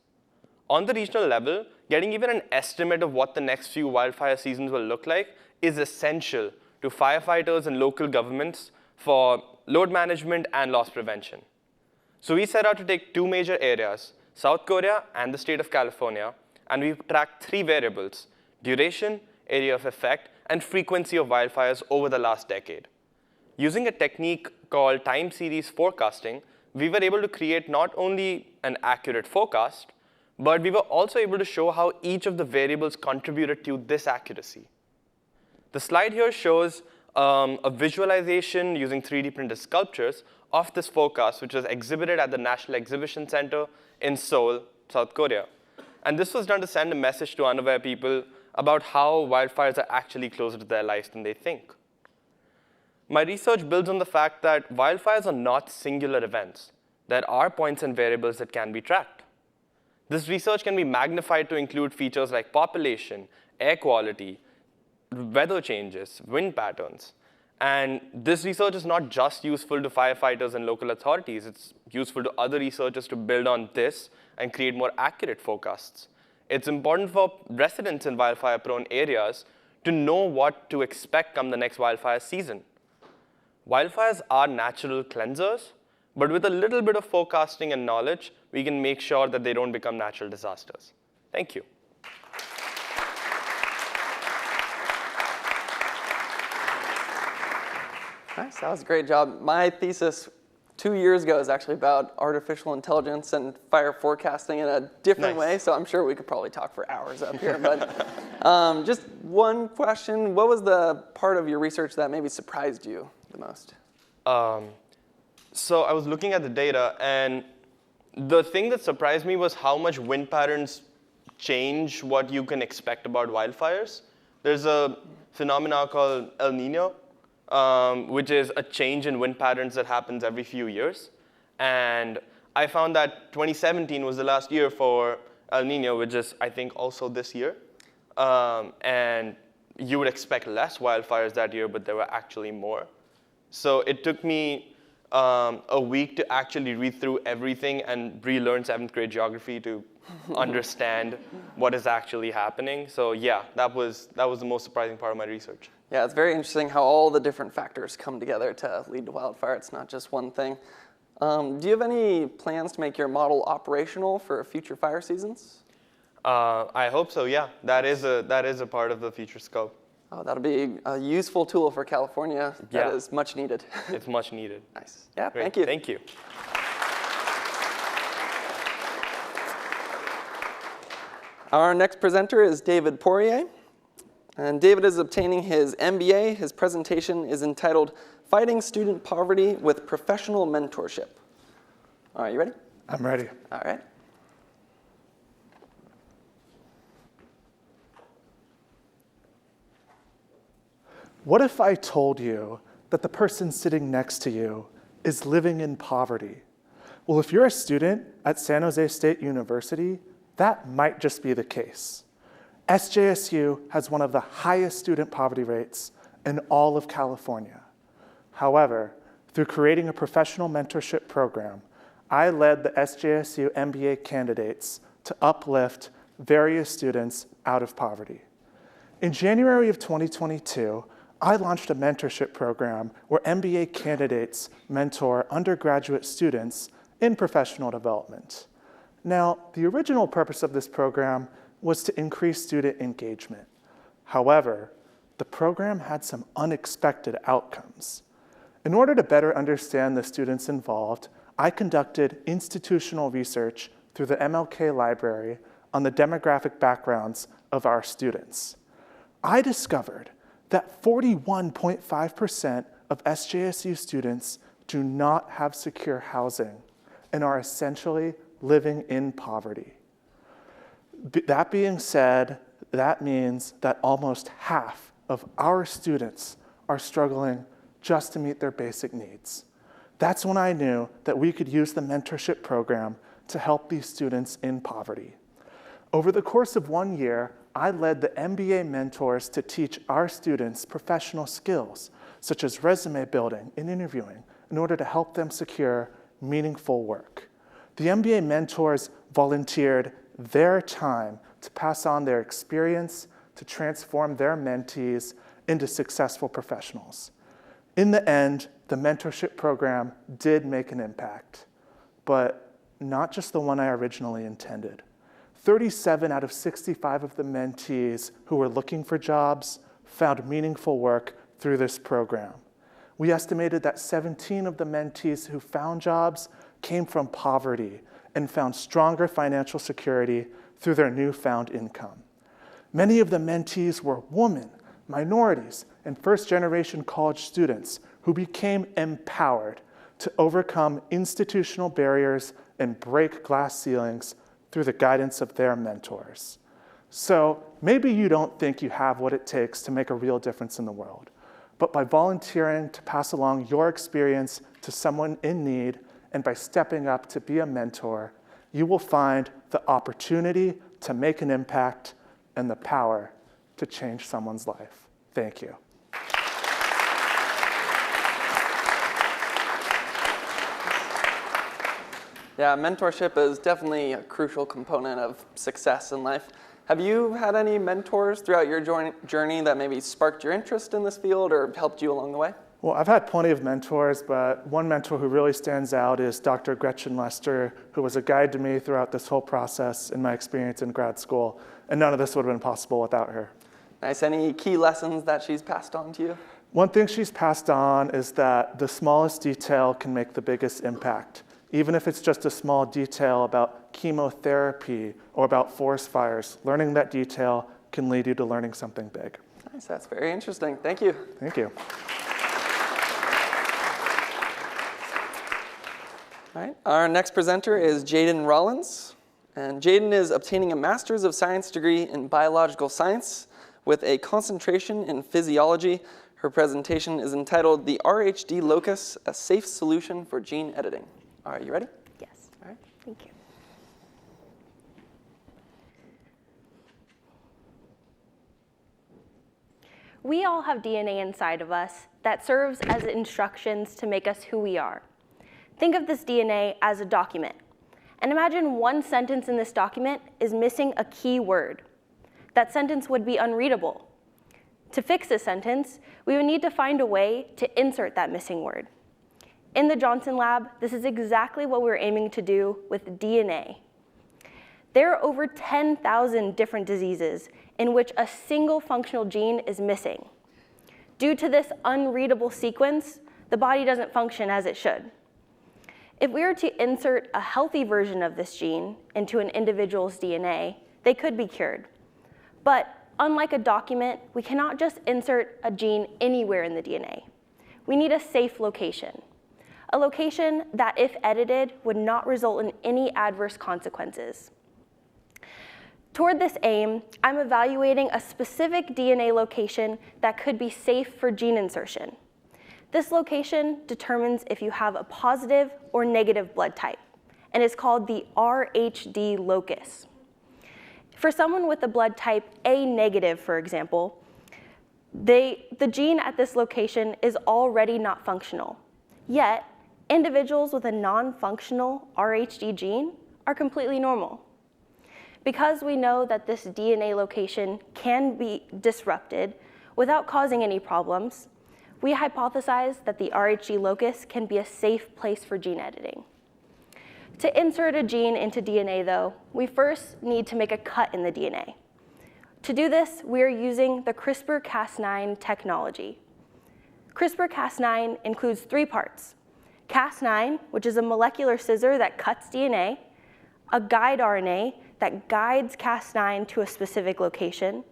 Speaker 15: On the regional level, getting even an estimate of what the next few wildfire seasons will look like is essential to firefighters and local governments for load management and loss prevention. So we set out to take two major areas, South Korea and the state of California, and we tracked three variables: duration, area of effect, and frequency of wildfires over the last decade. Using a technique called time series forecasting, we were able to create not only an accurate forecast, but we were also able to show how each of the variables contributed to this accuracy. The slide here shows a visualization using 3D printed sculptures of this forecast, which was exhibited at the National Exhibition Center in Seoul, South Korea. And this was done to send a message to unaware people about how wildfires are actually closer to their lives than they think. My research builds on the fact that wildfires are not singular events. There are points and variables that can be tracked. This research can be magnified to include features like population, air quality, weather changes, wind patterns. And this research is not just useful to firefighters and local authorities. It's useful to other researchers to build on this and create more accurate forecasts. It's important for residents in wildfire-prone areas to know what to expect come the next wildfire season. Wildfires are natural cleansers, but with a little bit of forecasting and knowledge, we can make sure that they don't become natural disasters. Thank you.
Speaker 10: Nice, that was a great job. My thesis 2 years ago is actually about artificial intelligence and fire forecasting in a different way, so I'm sure we could probably talk for hours up here. But just one question, what was the part of your research that maybe surprised you the most?
Speaker 15: So I was looking at the data, and the thing that surprised me was how much wind patterns change what you can expect about wildfires. There's a phenomenon called El Nino, which is a change in wind patterns that happens every few years. And I found that 2017 was the last year for El Nino, which is, I think, also this year. And you would expect less wildfires that year, but there were actually more. So it took me a week to actually read through everything and relearn 7th grade geography to understand what is actually happening. So yeah, that was the most surprising part of my research.
Speaker 10: Yeah, it's very interesting how all the different factors come together to lead to wildfire. It's not just one thing. Do you have any plans to make your model operational for future fire seasons?
Speaker 15: I hope so, yeah. That is a part of the future scope.
Speaker 10: Oh, that'll be a useful tool for California. That is much needed.
Speaker 15: It's much needed.
Speaker 10: Nice. Yeah,
Speaker 15: Great.
Speaker 10: thank you.
Speaker 15: Thank you.
Speaker 10: Our next presenter is David Poirier. And David is obtaining his MBA. His presentation is entitled Fighting Student Poverty with Professional Mentorship. All right, you ready?
Speaker 16: I'm ready.
Speaker 10: All right.
Speaker 16: What if I told you that the person sitting next to you is living in poverty? Well, if you're a student at San Jose State University, that might just be the case. SJSU has one of the highest student poverty rates in all of California. However, through creating a professional mentorship program, I led the SJSU MBA candidates to uplift various students out of poverty. In January of 2022, I launched a mentorship program where MBA candidates mentor undergraduate students in professional development. Now, the original purpose of this program was to increase student engagement. However, the program had some unexpected outcomes. In order to better understand the students involved, I conducted institutional research through the MLK Library on the demographic backgrounds of our students. I discovered that 41.5% of SJSU students do not have secure housing and are essentially living in poverty. That being said, that means that almost half of our students are struggling just to meet their basic needs. That's when I knew that we could use the mentorship program to help these students in poverty. Over the course of 1 year, I led the MBA mentors to teach our students professional skills, such as resume building and interviewing, in order to help them secure meaningful work. The MBA mentors volunteered their time to pass on their experience to transform their mentees into successful professionals. In the end, the mentorship program did make an impact, but not just the one I originally intended. 37 out of 65 of the mentees who were looking for jobs found meaningful work through this program. We estimated that 17 of the mentees who found jobs came from poverty and found stronger financial security through their newfound income. Many of the mentees were women, minorities, and first-generation college students who became empowered to overcome institutional barriers and break glass ceilings through the guidance of their mentors. So maybe you don't think you have what it takes to make a real difference in the world, but by volunteering to pass along your experience to someone in need and by stepping up to be a mentor, you will find the opportunity to make an impact and the power to change someone's life. Thank you.
Speaker 10: Yeah, mentorship is definitely a crucial component of success in life. Have you had any mentors throughout your journey that maybe sparked your interest in this field or helped you along the way?
Speaker 16: Well, I've had plenty of mentors, but one mentor who really stands out is Dr. Gretchen Lester, who was a guide to me throughout this whole process in my experience in grad school, and none of this would have been possible without her.
Speaker 10: Nice. Any key lessons that she's passed on to you?
Speaker 16: One thing she's passed on is that the smallest detail can make the biggest impact. Even if it's just a small detail about chemotherapy or about forest fires, learning that detail can lead you to learning something big.
Speaker 10: Nice, that's very interesting. Thank you.
Speaker 16: Thank you.
Speaker 10: All right, our next presenter is Jaden Rollins. And Jaden is obtaining a Master's of Science degree in Biological Science with a concentration in physiology. Her presentation is entitled The RHD Locus, a Safe Solution for Gene Editing. All right, you ready?
Speaker 4: Yes.
Speaker 10: All right.
Speaker 4: Thank you.
Speaker 17: We all have DNA inside of us that serves as instructions to make us who we are.
Speaker 4: Think of this DNA as a document. And imagine one sentence in this document is missing a key word. That sentence would be unreadable. To fix this sentence, we would need to find a way to insert that missing word. In the Johnson lab, this is exactly what we're aiming to do with DNA. There are over 10,000 different diseases in which a single functional gene is missing. Due to this unreadable sequence, the body doesn't function as it should. If we were to insert a healthy version of this gene into an individual's DNA, they could be cured. But unlike a document, we cannot just insert a gene anywhere in the DNA. We need a safe location, a location that, if edited, would not result in any adverse consequences. Toward this aim, I'm evaluating a specific DNA location that could be safe for gene insertion. This location determines if you have a positive or negative blood type, and is called the RHD locus. For someone with a blood type A negative, for example, the gene at this location is already not functional. Yet, individuals with a non-functional RHD gene are completely normal. Because we know that this DNA location can be disrupted without causing any problems, we hypothesize that the RHD locus can be a safe place for gene editing. To insert a gene into DNA, though, we first need to make a cut in the DNA. To do this, we are using the CRISPR-Cas9 technology. CRISPR-Cas9 includes 3 parts: Cas9, which is a molecular scissor that cuts DNA, a guide RNA that guides Cas9 to a specific location,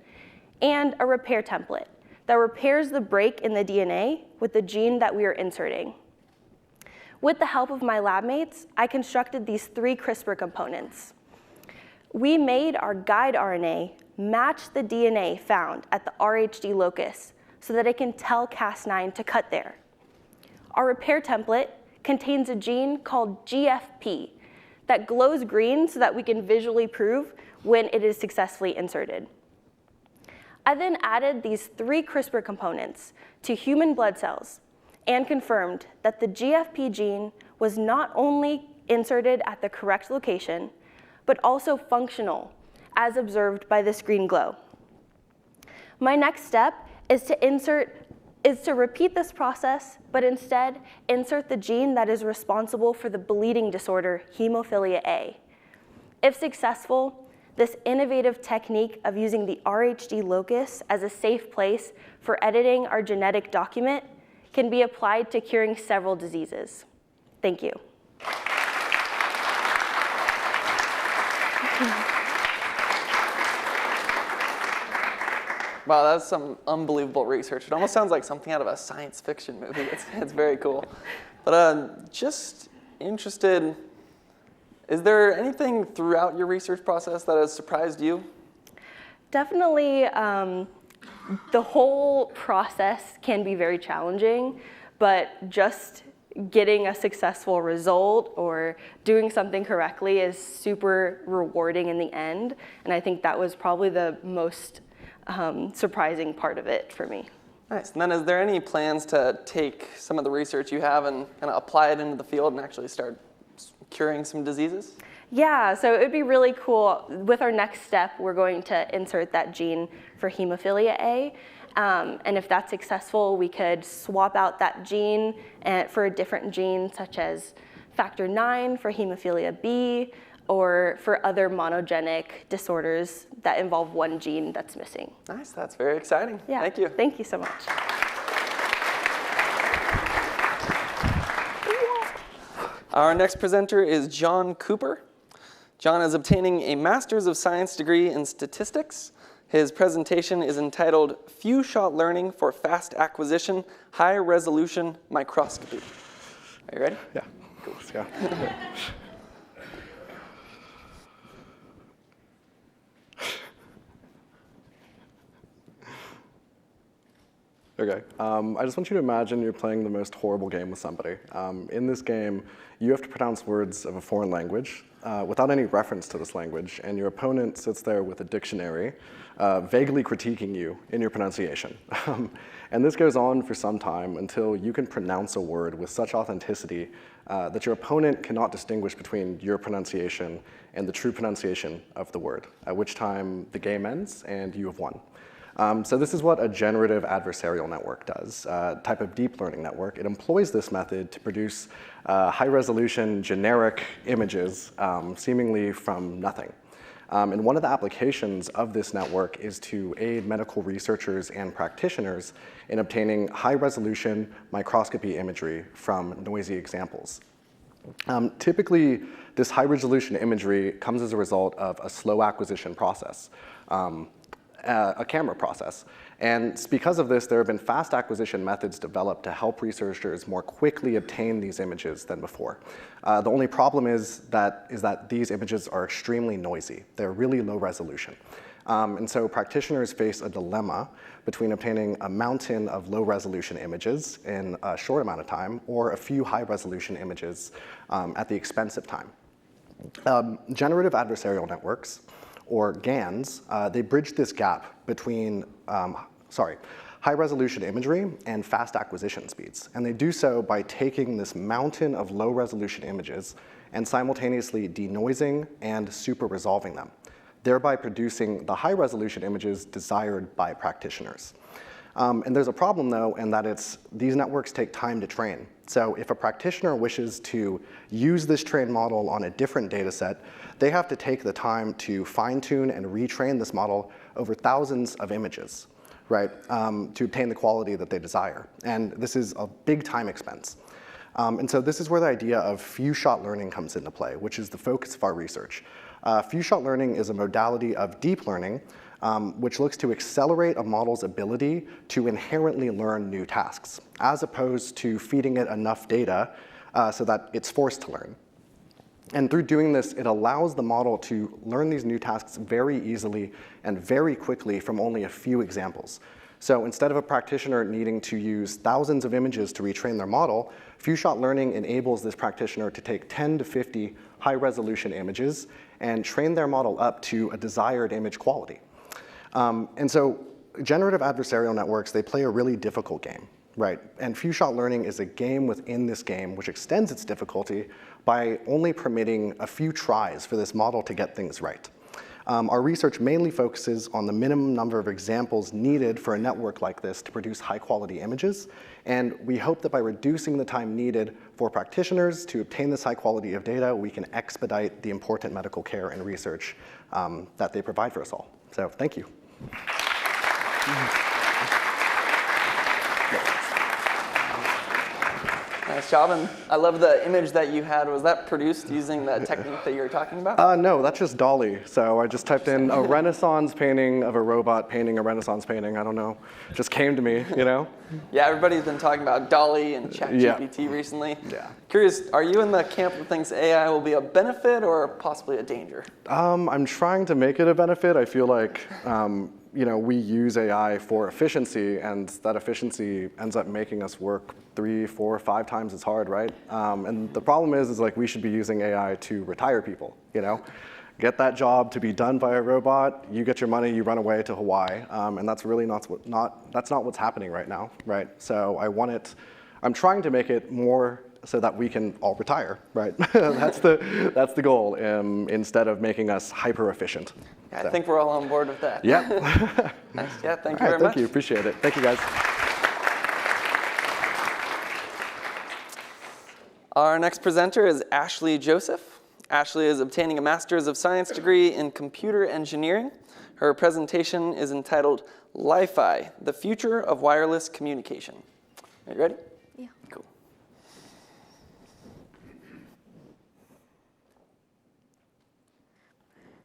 Speaker 4: and a repair template that repairs the break in the DNA with the gene that we are inserting. With the help of my lab mates, I constructed these 3 CRISPR components. We made our guide RNA match the DNA found at the RHD locus so that it can tell Cas9 to cut there. Our repair template contains a gene called GFP that glows green so that we can visually prove when it is successfully inserted. I then added these 3 CRISPR components to human blood cells and confirmed that the GFP gene was not only inserted at the correct location, but also functional, as observed by this green glow. My next step is to repeat this process, but instead insert the gene that is responsible for the bleeding disorder hemophilia A. If successful, this innovative technique of using the RHD locus as a safe place for editing our genetic document can be applied to curing several diseases. Thank you.
Speaker 10: Wow, that's some unbelievable research. It almost sounds like something out of a science fiction movie. It's very cool. But just interested, is there anything throughout your research process that has surprised you?
Speaker 4: Definitely, the whole process can be very challenging, but just getting a successful result or doing something correctly is super rewarding in the end. And I think that was probably the most surprising part of it for me.
Speaker 10: Nice. And then is there any plans to take some of the research you have and kind of apply it into the field and actually start curing some diseases?
Speaker 4: Yeah, so it would be really cool. With our next step, we're going to insert that gene for hemophilia A. And if that's successful, we could swap out that gene for a different gene, such as factor 9 for hemophilia B, or for other monogenic disorders that involve one gene that's missing.
Speaker 10: Nice, that's very exciting.
Speaker 4: Yeah.
Speaker 10: Thank you.
Speaker 4: Thank you so much.
Speaker 10: Our next presenter is John Cooper. John is obtaining a Master's of Science degree in Statistics. His presentation is entitled Few-Shot Learning for Fast Acquisition, High Resolution Microscopy. Are you ready?
Speaker 16: Yeah, cool, let's go. Okay, I just want you to imagine you're playing the most horrible game with somebody. In this game, you have to pronounce words of a foreign language.
Speaker 17: without any reference to this language, and your opponent sits there with a dictionary, vaguely critiquing you in your pronunciation. And this goes on for some time until you can pronounce a word with such authenticity that your opponent cannot distinguish between your pronunciation and the true pronunciation of the word, at which time the game ends and you have won. So this is what a generative adversarial network does, a type of deep learning network. It employs this method to produce high-resolution generic images seemingly from nothing. And one of the applications of this network is to aid medical researchers and practitioners in obtaining high-resolution microscopy imagery from noisy examples. Typically, this high-resolution imagery comes as a result of a slow acquisition process. A camera process. And because of this, there have been fast acquisition methods developed to help researchers more quickly obtain these images than before. The only problem is that these images are extremely noisy. They're really low resolution. And so practitioners face a dilemma between obtaining a mountain of low resolution images in a short amount of time or a few high resolution images at the expense of time. Generative adversarial networks, or GANs, they bridge this gap between high-resolution imagery and fast acquisition speeds. And they do so by taking this mountain of low-resolution images and simultaneously denoising and super-resolving them, thereby producing the high-resolution images desired by practitioners. And there's a problem, though, in that these networks take time to train. So if a practitioner wishes to use this trained model on a different data set, they have to take the time to fine-tune and retrain this model over thousands of images, right, to obtain the quality that they desire. And this is a big time expense. And so this is where the idea of few-shot learning comes into play, which is the focus of our research. Few-shot learning is a modality of deep learning which looks to accelerate a model's ability to inherently learn new tasks, as opposed to feeding it enough data so that it's forced to learn. And through doing this, it allows the model to learn these new tasks very easily and very quickly from only a few examples. So instead of a practitioner needing to use thousands of images to retrain their model, few-shot learning enables this practitioner to take 10 to 50 high-resolution images and train their model up to a desired image quality. And so generative adversarial networks, they play a really difficult game, right? And few-shot learning is a game within this game which extends its difficulty by only permitting a few tries for this model to get things right. Our research mainly focuses on the minimum number of examples needed for a network like this to produce high-quality images, and we hope that by reducing the time needed for practitioners to obtain this high quality of data, we can expedite the important medical care and research that they provide for us all. So thank you.
Speaker 10: Nice job, and I love the image that you had. Was that produced using the technique that you were talking about?
Speaker 17: No, that's just DALL-E. So I just typed in a Renaissance painting of a robot painting a Renaissance painting. I don't know, it just came to me, you know?
Speaker 10: Yeah, everybody's been talking about DALL-E and ChatGPT recently.
Speaker 17: Yeah.
Speaker 10: Curious, are you in the camp that thinks AI will be a benefit or possibly a danger?
Speaker 17: I'm trying to make it a benefit. I feel like we use AI for efficiency, and that efficiency ends up making us work 3, 4, 5 times as hard, right? And the problem is like we should be using AI to retire people, you know? Get that job to be done by a robot, you get your money, you run away to Hawaii, and that's really that's not what's happening right now, right? So I'm trying to make it more so that we can all retire, right? That's the goal, instead of making us hyper efficient.
Speaker 10: Yeah, I think we're all on board with that.
Speaker 17: Yeah.
Speaker 10: Nice. Yeah, thank you very much.
Speaker 17: Thank you, appreciate it. Thank you, guys.
Speaker 10: Our next presenter is Ashley Joseph. Ashley is obtaining a Master's of Science degree in Computer Engineering. Her presentation is entitled Li-Fi, the Future of Wireless Communication. Are you ready?
Speaker 11: Yeah.
Speaker 10: Cool.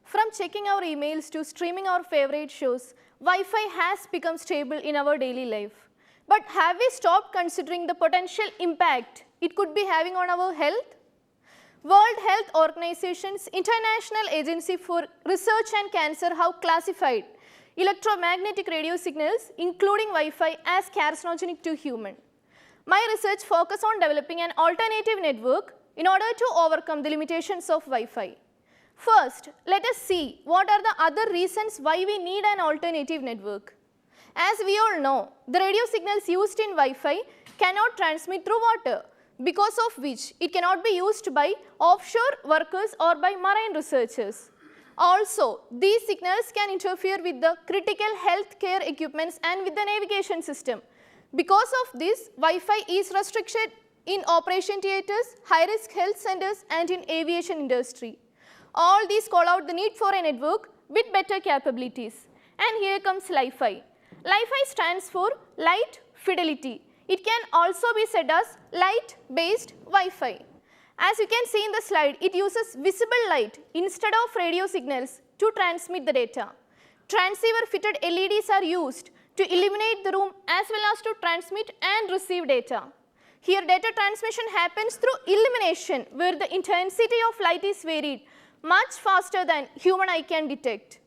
Speaker 18: From checking our emails to streaming our favorite shows, Wi-Fi has become stable in our daily life. But have we stopped considering the potential impact it could be having on our health? World Health Organization's International Agency for Research and Cancer have classified electromagnetic radio signals, including Wi-Fi, as carcinogenic to human. My research focused on developing an alternative network in order to overcome the limitations of Wi-Fi. First, let us see what are the other reasons why we need an alternative network. As we all know, the radio signals used in Wi-Fi cannot transmit through water, because of which it cannot be used by offshore workers or by marine researchers. Also, these signals can interfere with the critical healthcare equipments and with the navigation system. Because of this, Wi-Fi is restricted in operation theaters, high-risk health centers, and in aviation industry. All these call out the need for a network with better capabilities. And here comes Li-Fi. Li-Fi stands for Light Fidelity. It can also be said as light-based Wi-Fi. As you can see in the slide, it uses visible light instead of radio signals to transmit the data. Transceiver-fitted LEDs are used to illuminate the room as well as to transmit and receive data. Here, data transmission happens through illumination, where the intensity of light is varied much faster than human eye can detect.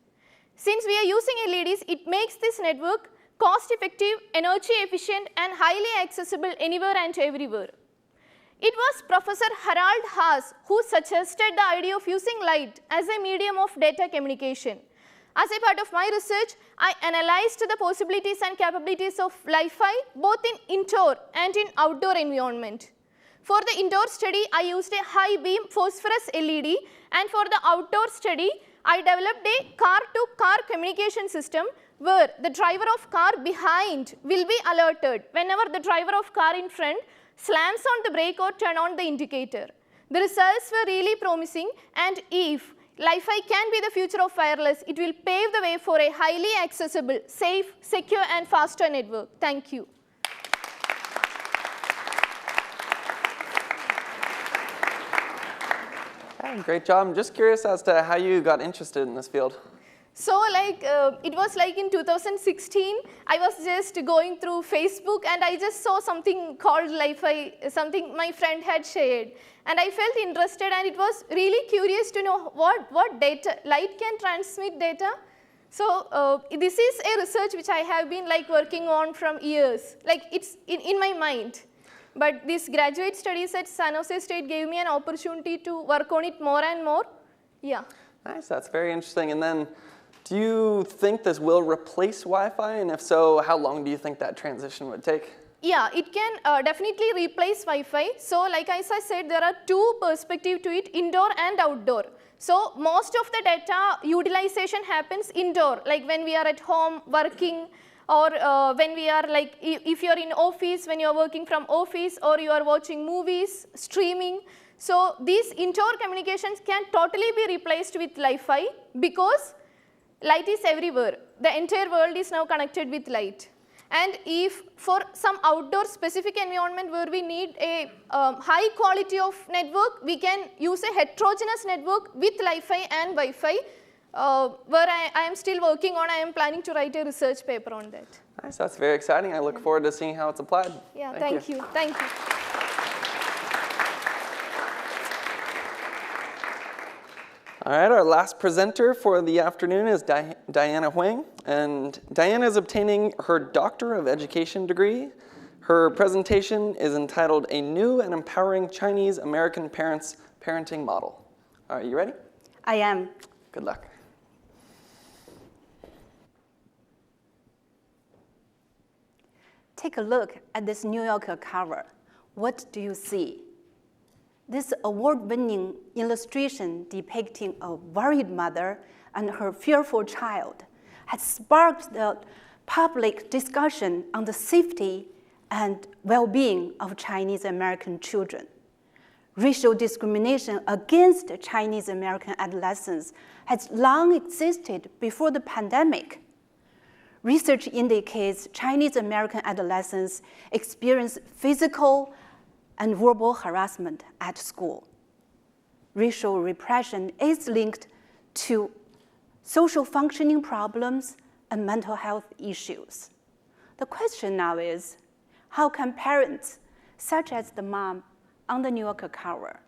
Speaker 18: Since we are using LEDs, it makes this network cost-effective, energy-efficient, and highly accessible anywhere and everywhere. It was Professor Harald Haas who suggested the idea of using light as a medium of data communication. As a part of my research, I analyzed the possibilities and capabilities of Li-Fi both in indoor and in outdoor environment. For the indoor study, I used a high-beam phosphorus LED, and for the outdoor study, I developed a car-to-car communication system where the driver of car behind will be alerted whenever the driver of car in front slams on the brake or turn on the indicator. The results were really promising, and if Li-Fi can be the future of wireless, it will pave the way for a highly accessible, safe, secure, and faster network. Thank you.
Speaker 10: Great job. I'm just curious as to how you got interested in this field.
Speaker 18: So it was like in 2016, I was just going through Facebook and I just saw something called Li-Fi, something my friend had shared. And I felt interested, and it was really curious to know what data, light can transmit data. So this is a research which I have been working on from years, it's in my mind. But these graduate studies at San Jose State gave me an opportunity to work on it more and more. Yeah.
Speaker 10: Nice, that's very interesting. And then, do you think this will replace Wi-Fi? And if so, how long do you think that transition would take?
Speaker 18: Yeah, it can definitely replace Wi-Fi. So as I said, there are two perspectives to it, indoor and outdoor. So most of the data utilization happens indoor, like when we are at home working, or when we are if you are in office, when you are working from office, or you are watching movies, streaming. So these indoor communications can totally be replaced with Li-Fi because light is everywhere. The entire world is now connected with light. And if for some outdoor specific environment where we need a high quality of network, we can use a heterogeneous network with Li-Fi and Wi-Fi. Where I am still working on, I am planning to write a research paper on that.
Speaker 10: Nice, that's very exciting. I look forward to seeing how it's applied.
Speaker 18: Yeah, thank you. Thank you.
Speaker 10: All right, our last presenter for the afternoon is Diana Huang, and Diana is obtaining her Doctor of Education degree. Her presentation is entitled A New and Empowering Chinese American Parents Parenting Model. Are you ready?
Speaker 19: I am.
Speaker 10: Good luck.
Speaker 19: Take a look at this New Yorker cover. What do you see? This award-winning illustration depicting a worried mother and her fearful child has sparked the public discussion on the safety and well-being of Chinese American children. Racial discrimination against Chinese American adolescents has long existed before the pandemic. Research indicates Chinese American adolescents experience physical and verbal harassment at school. Racial repression is linked to social functioning problems and mental health issues. The question now is, how can parents, such as the mom on the New Yorker cover,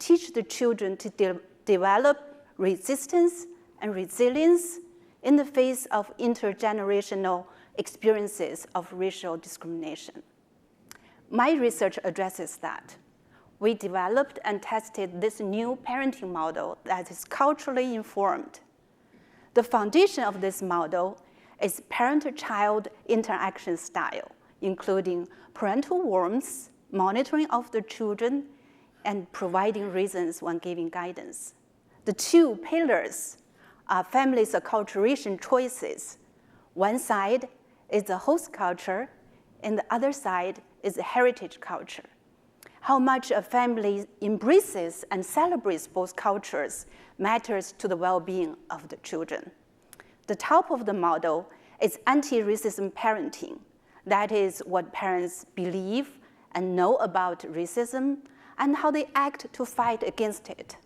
Speaker 19: teach the children to develop resistance and resilience in the face of intergenerational experiences of racial discrimination? My research addresses that. we developed and tested this new parenting model that is culturally informed. The foundation of this model is parent-child interaction style, including parental warmth, monitoring of the children, and providing reasons when giving guidance. The two pillars are families' acculturation choices. One side is the host culture, and the other side is the heritage culture. How much a family embraces and celebrates both cultures matters to the well-being of the children. The top of the model is anti-racism parenting. That is what parents believe and know about racism and how they act to fight against it.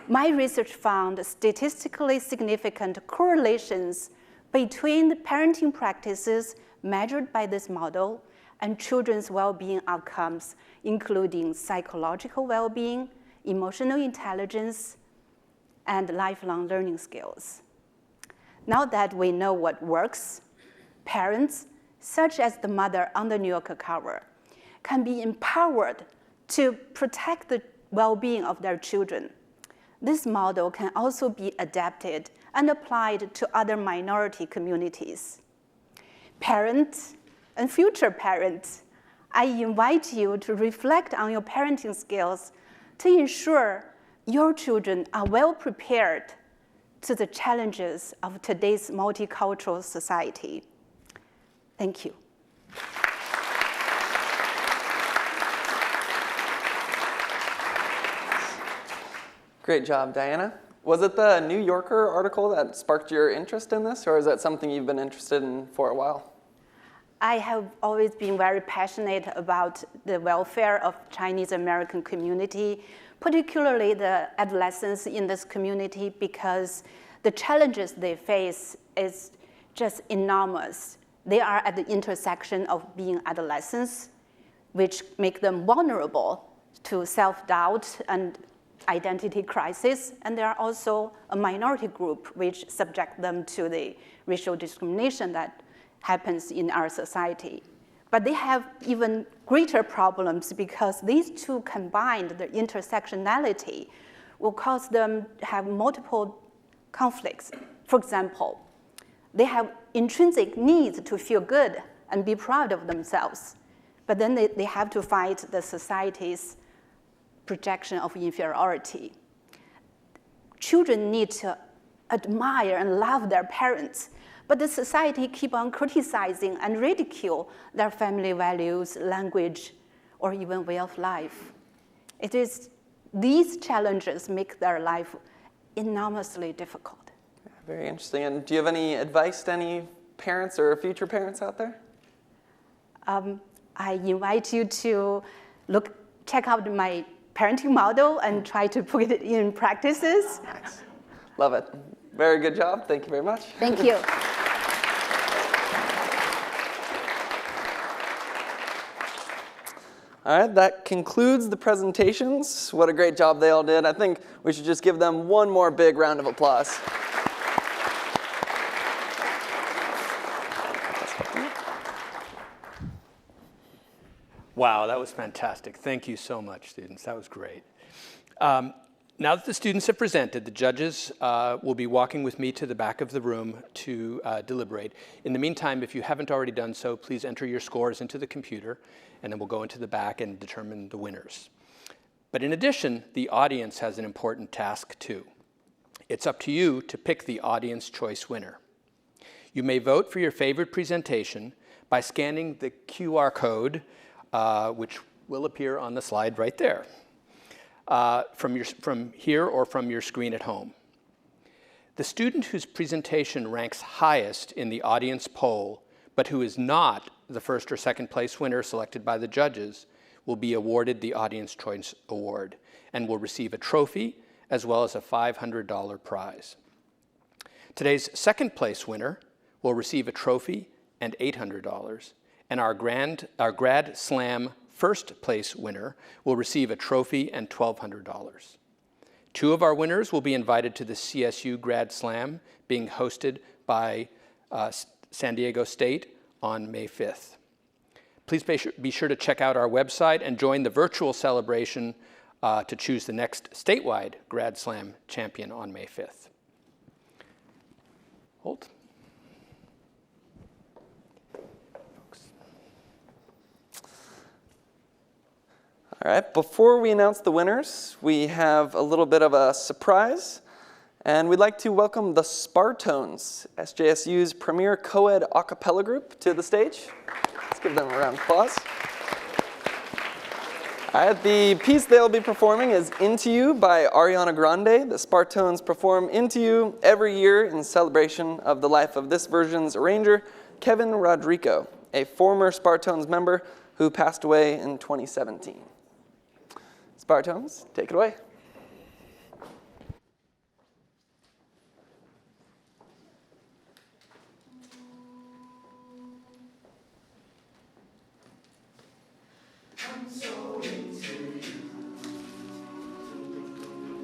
Speaker 19: My research found statistically significant correlations between the parenting practices measured by this model and children's well-being outcomes, including psychological well-being, emotional intelligence, and lifelong learning skills. Now that we know what works, parents, such as the mother on the New Yorker cover, can be empowered to protect the well-being of their children. This model can also be adapted and applied to other minority communities. Parents and future parents, I invite you to reflect on your parenting skills to ensure your children are well prepared to the challenges of today's multicultural society. Thank you.
Speaker 10: Great job, Diana. Was it the New Yorker article that sparked your interest in this, or is that something you've been interested in for a while?
Speaker 19: I have always been very passionate about the welfare of Chinese American community, particularly the adolescents in this community, because the challenges they face is just enormous. They are at the intersection of being adolescents, which make them vulnerable to self-doubt and identity crisis, and they are also a minority group which subject them to the racial discrimination that happens in our society. But they have even greater problems because these two combined, the intersectionality, will cause them to have multiple conflicts. For example, they have intrinsic needs to feel good and be proud of themselves, but then they have to fight the society's projection of inferiority. Children need to admire and love their parents, but the society keep on criticizing and ridicule their family values, language, or even way of life. It is these challenges make their life enormously difficult.
Speaker 10: Very interesting. And do you have any advice to any parents or future parents out there?
Speaker 19: I invite you to check out my parenting model and try to put it in practices.
Speaker 10: Nice. Love it. Very good job. Thank you very much.
Speaker 19: Thank you.
Speaker 10: All right, that concludes the presentations. What a great job they all did. I think we should just give them one more big round of applause.
Speaker 8: Wow, that was fantastic. Thank you so much, students. That was great. Now that the students have presented, the judges will be walking with me to the back of the room to deliberate. In the meantime, if you haven't already done so, please enter your scores into the computer, and then we'll go into the back and determine the winners. But in addition, the audience has an important task too. It's up to you to pick the audience choice winner. You may vote for your favorite presentation by scanning the QR code, which will appear on the slide right there. From here or from your screen at home. The student whose presentation ranks highest in the audience poll, but who is not the first or second place winner selected by the judges, will be awarded the Audience Choice Award and will receive a trophy as well as a $500 prize. Today's second place winner will receive a trophy and $800, and our Grad Slam first place winner will receive a trophy and $1,200. Two of our winners will be invited to the CSU Grad Slam being hosted by San Diego State on May 5th. Please be sure to check out our website and join the virtual celebration to choose the next statewide Grad Slam champion on May 5th. Holt.
Speaker 10: All right, before we announce the winners, we have a little bit of a surprise. And we'd like to welcome the Spartones, SJSU's premier co-ed a cappella group, to the stage. Let's give them a round of applause. All right, the piece they'll be performing is Into You by Ariana Grande. The Spartones perform Into You every year in celebration of the life of this version's arranger, Kevin Rodrigo, a former Spartones member who passed away in 2017. Spartones, take it away.
Speaker 20: I'm so into you.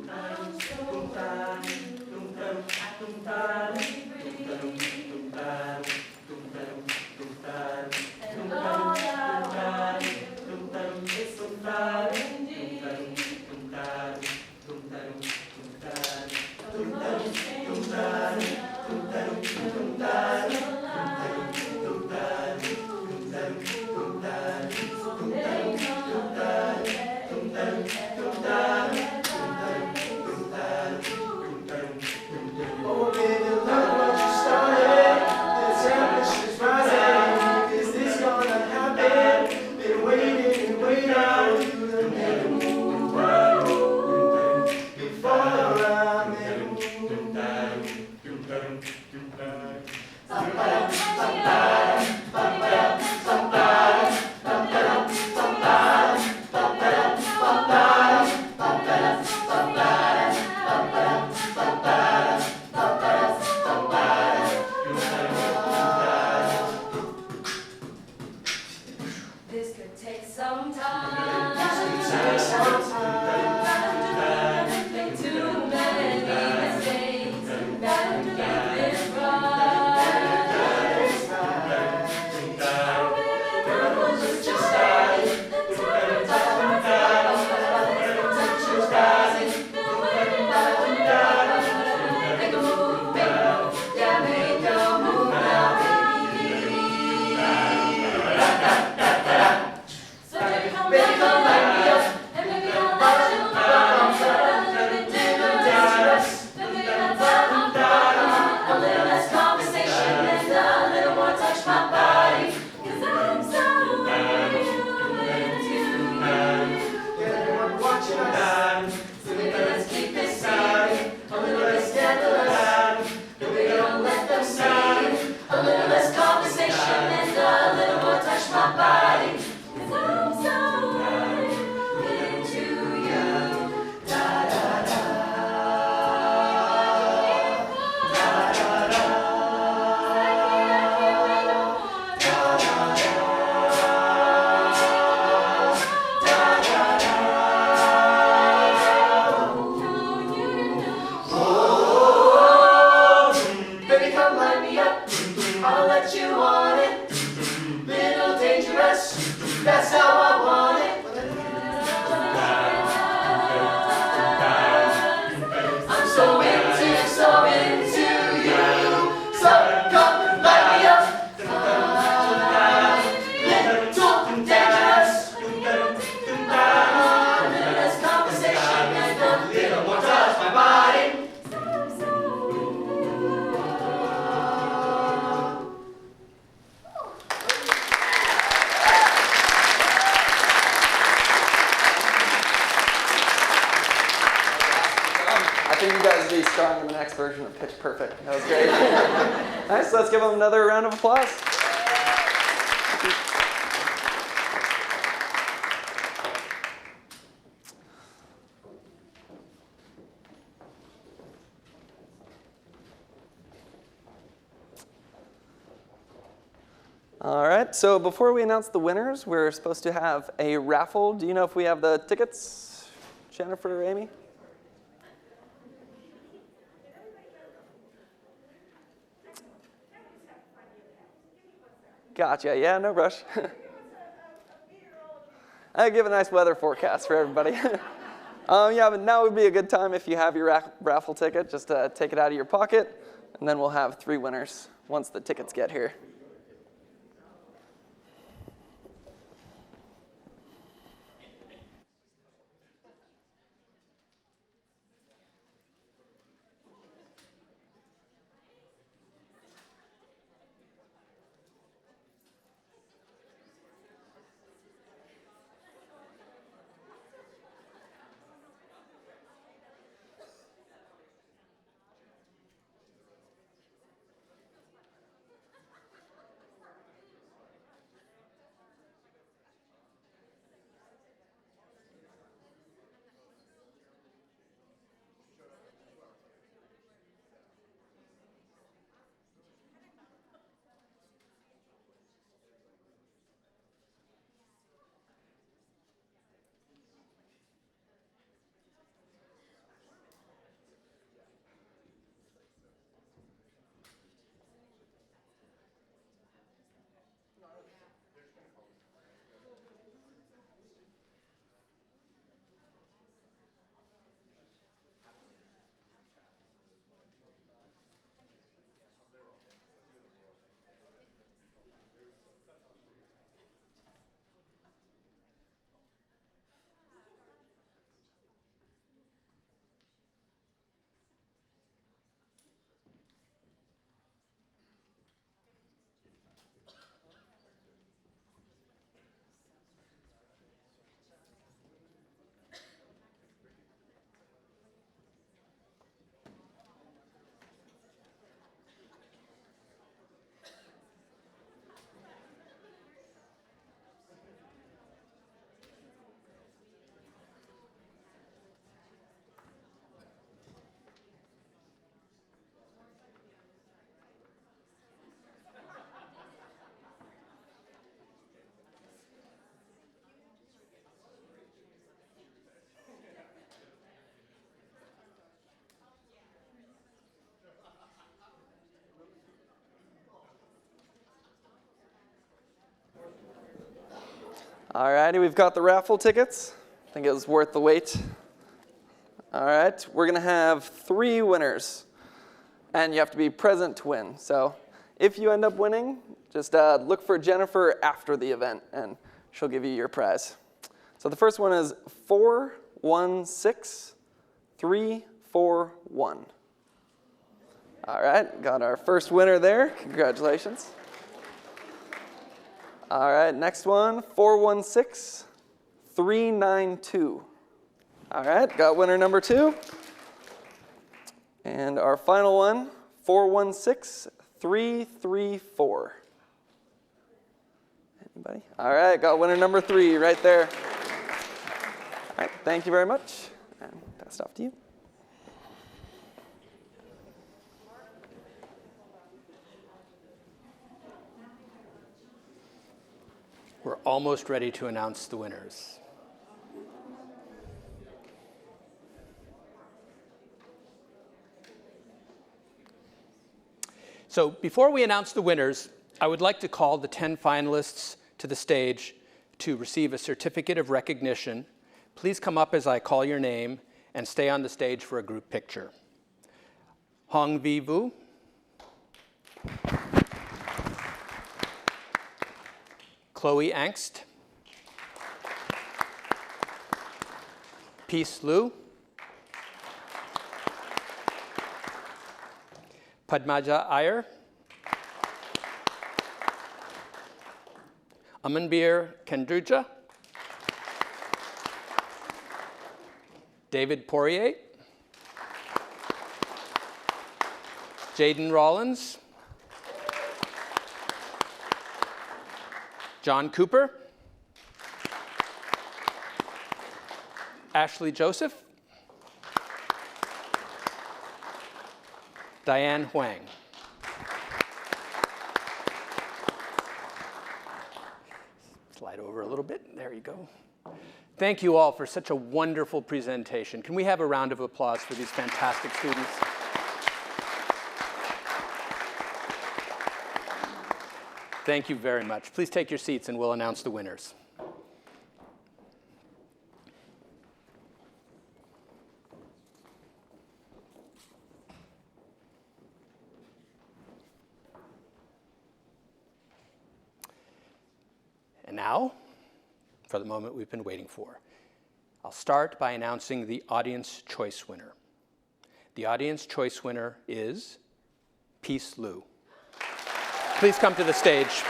Speaker 20: I'm so bad. And all I want is somebody indeed. This could take some time. Make too many mistakes. Gotta get this right. Girl, was just right. The temperature's rising. Make a move, yeah, make a move now, baby. So baby, come light me up, and maybe I'll let you a little bit dangerous. Maybe I'll a little less conversation and a little more touch my body. 'Cause I'm so into you. Yeah, watching us. So maybe let's keep this secret, a little bit scandalous. Maybe don't let them see. A little less conversation and a little more touch my body. 'Cause I'm so into you. Da da da. Da da da. Baby, come light me up. I'll let you on it. Little dangerous. That's how I want it. I'm so into you. So come light me up. Little dangerous. Little less conversation and a little more touch my body.
Speaker 10: I think you guys will be strong in the next version of Pitch Perfect. That was great. Nice, let's give them another round of applause. All right, so before we announce the winners, we're supposed to have a raffle. Do you know if we have the tickets, Jennifer or Amy? Gotcha, yeah, no rush. I give a nice weather forecast for everybody. Yeah, but now would be a good time if you have your raffle ticket, just take it out of your pocket, and then we'll have 3 winners once the tickets get here. All righty, we've got the raffle tickets. I think it was worth the wait. All right, we're going to have 3 winners, and you have to be present to win. So if you end up winning, just look for Jennifer after the event, and she'll give you your prize. So the first one is 416341. All right, got our first winner there. Congratulations. All right, next one, 416392. All right, got winner number 2. And our final one, 416334. Anybody? All right, got winner number 3 right there. All right, thank you very much. And pass it off to you.
Speaker 8: We're almost ready to announce the winners. So before we announce the winners, I would like to call the 10 finalists to the stage to receive a certificate of recognition. Please come up as I call your name and stay on the stage for a group picture. Hong Vi Vu. Chloe Angst. Peace Liu. Padmaja Iyer. Amanbir Kendruja. David Poirier. Jaden Rollins. John Cooper. Ashley Joseph. Diane Huang. Slide over a little bit. There you go. Thank you all for such a wonderful presentation. Can we have a round of applause for these fantastic students? Thank you very much. Please take your seats and we'll announce the winners. And now, for the moment we've been waiting for. I'll start by announcing the Audience Choice winner. The Audience Choice winner is Peace Liu. Please come to the stage.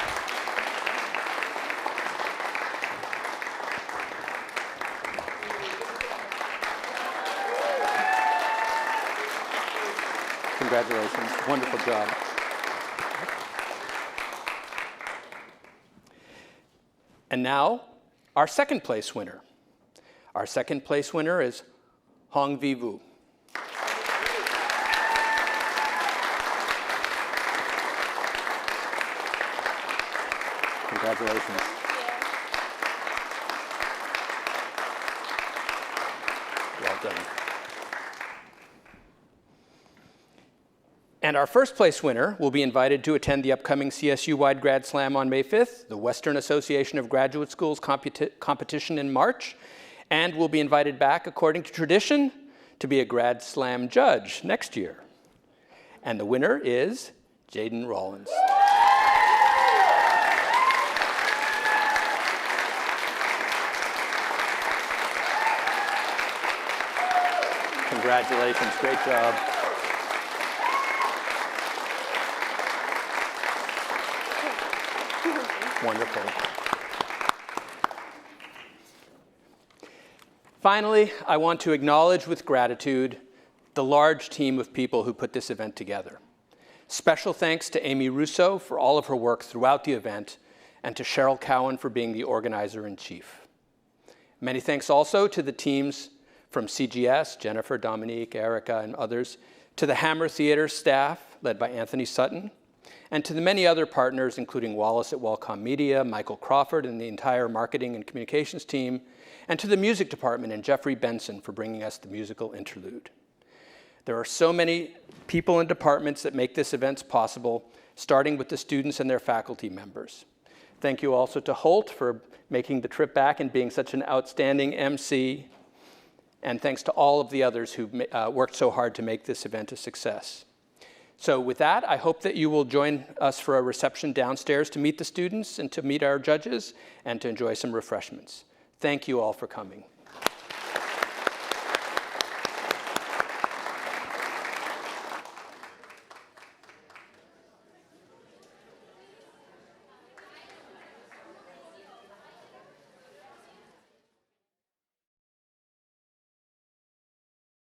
Speaker 8: Congratulations, wonderful job. And now, our second place winner. Our second place winner is Hong Vi Vu. Congratulations. Well done. And our first place winner will be invited to attend the upcoming CSU-wide Grad Slam on May 5th, the Western Association of Graduate Schools competition in March, and will be invited back, according to tradition, to be a Grad Slam judge next year. And the winner is Jaden Rollins. Congratulations, great job. Wonderful. Finally, I want to acknowledge with gratitude the large team of people who put this event together. Special thanks to Amy Russo for all of her work throughout the event, and to Cheryl Cowan for being the organizer-in-chief. Many thanks also to the teams from CGS, Jennifer, Dominique, Erica, and others, to the Hammer Theater staff, led by Anthony Sutton, and to the many other partners, including Wallace at Wellcom Media, Michael Crawford, and the entire marketing and communications team, and to the music department and Jeffrey Benson for bringing us the musical interlude. There are so many people and departments that make this event possible, starting with the students and their faculty members. Thank you also to Holt for making the trip back and being such an outstanding MC. And thanks to all of the others who worked so hard to make this event a success. So with that, I hope that you will join us for a reception downstairs to meet the students and to meet our judges and to enjoy some refreshments. Thank you all for coming.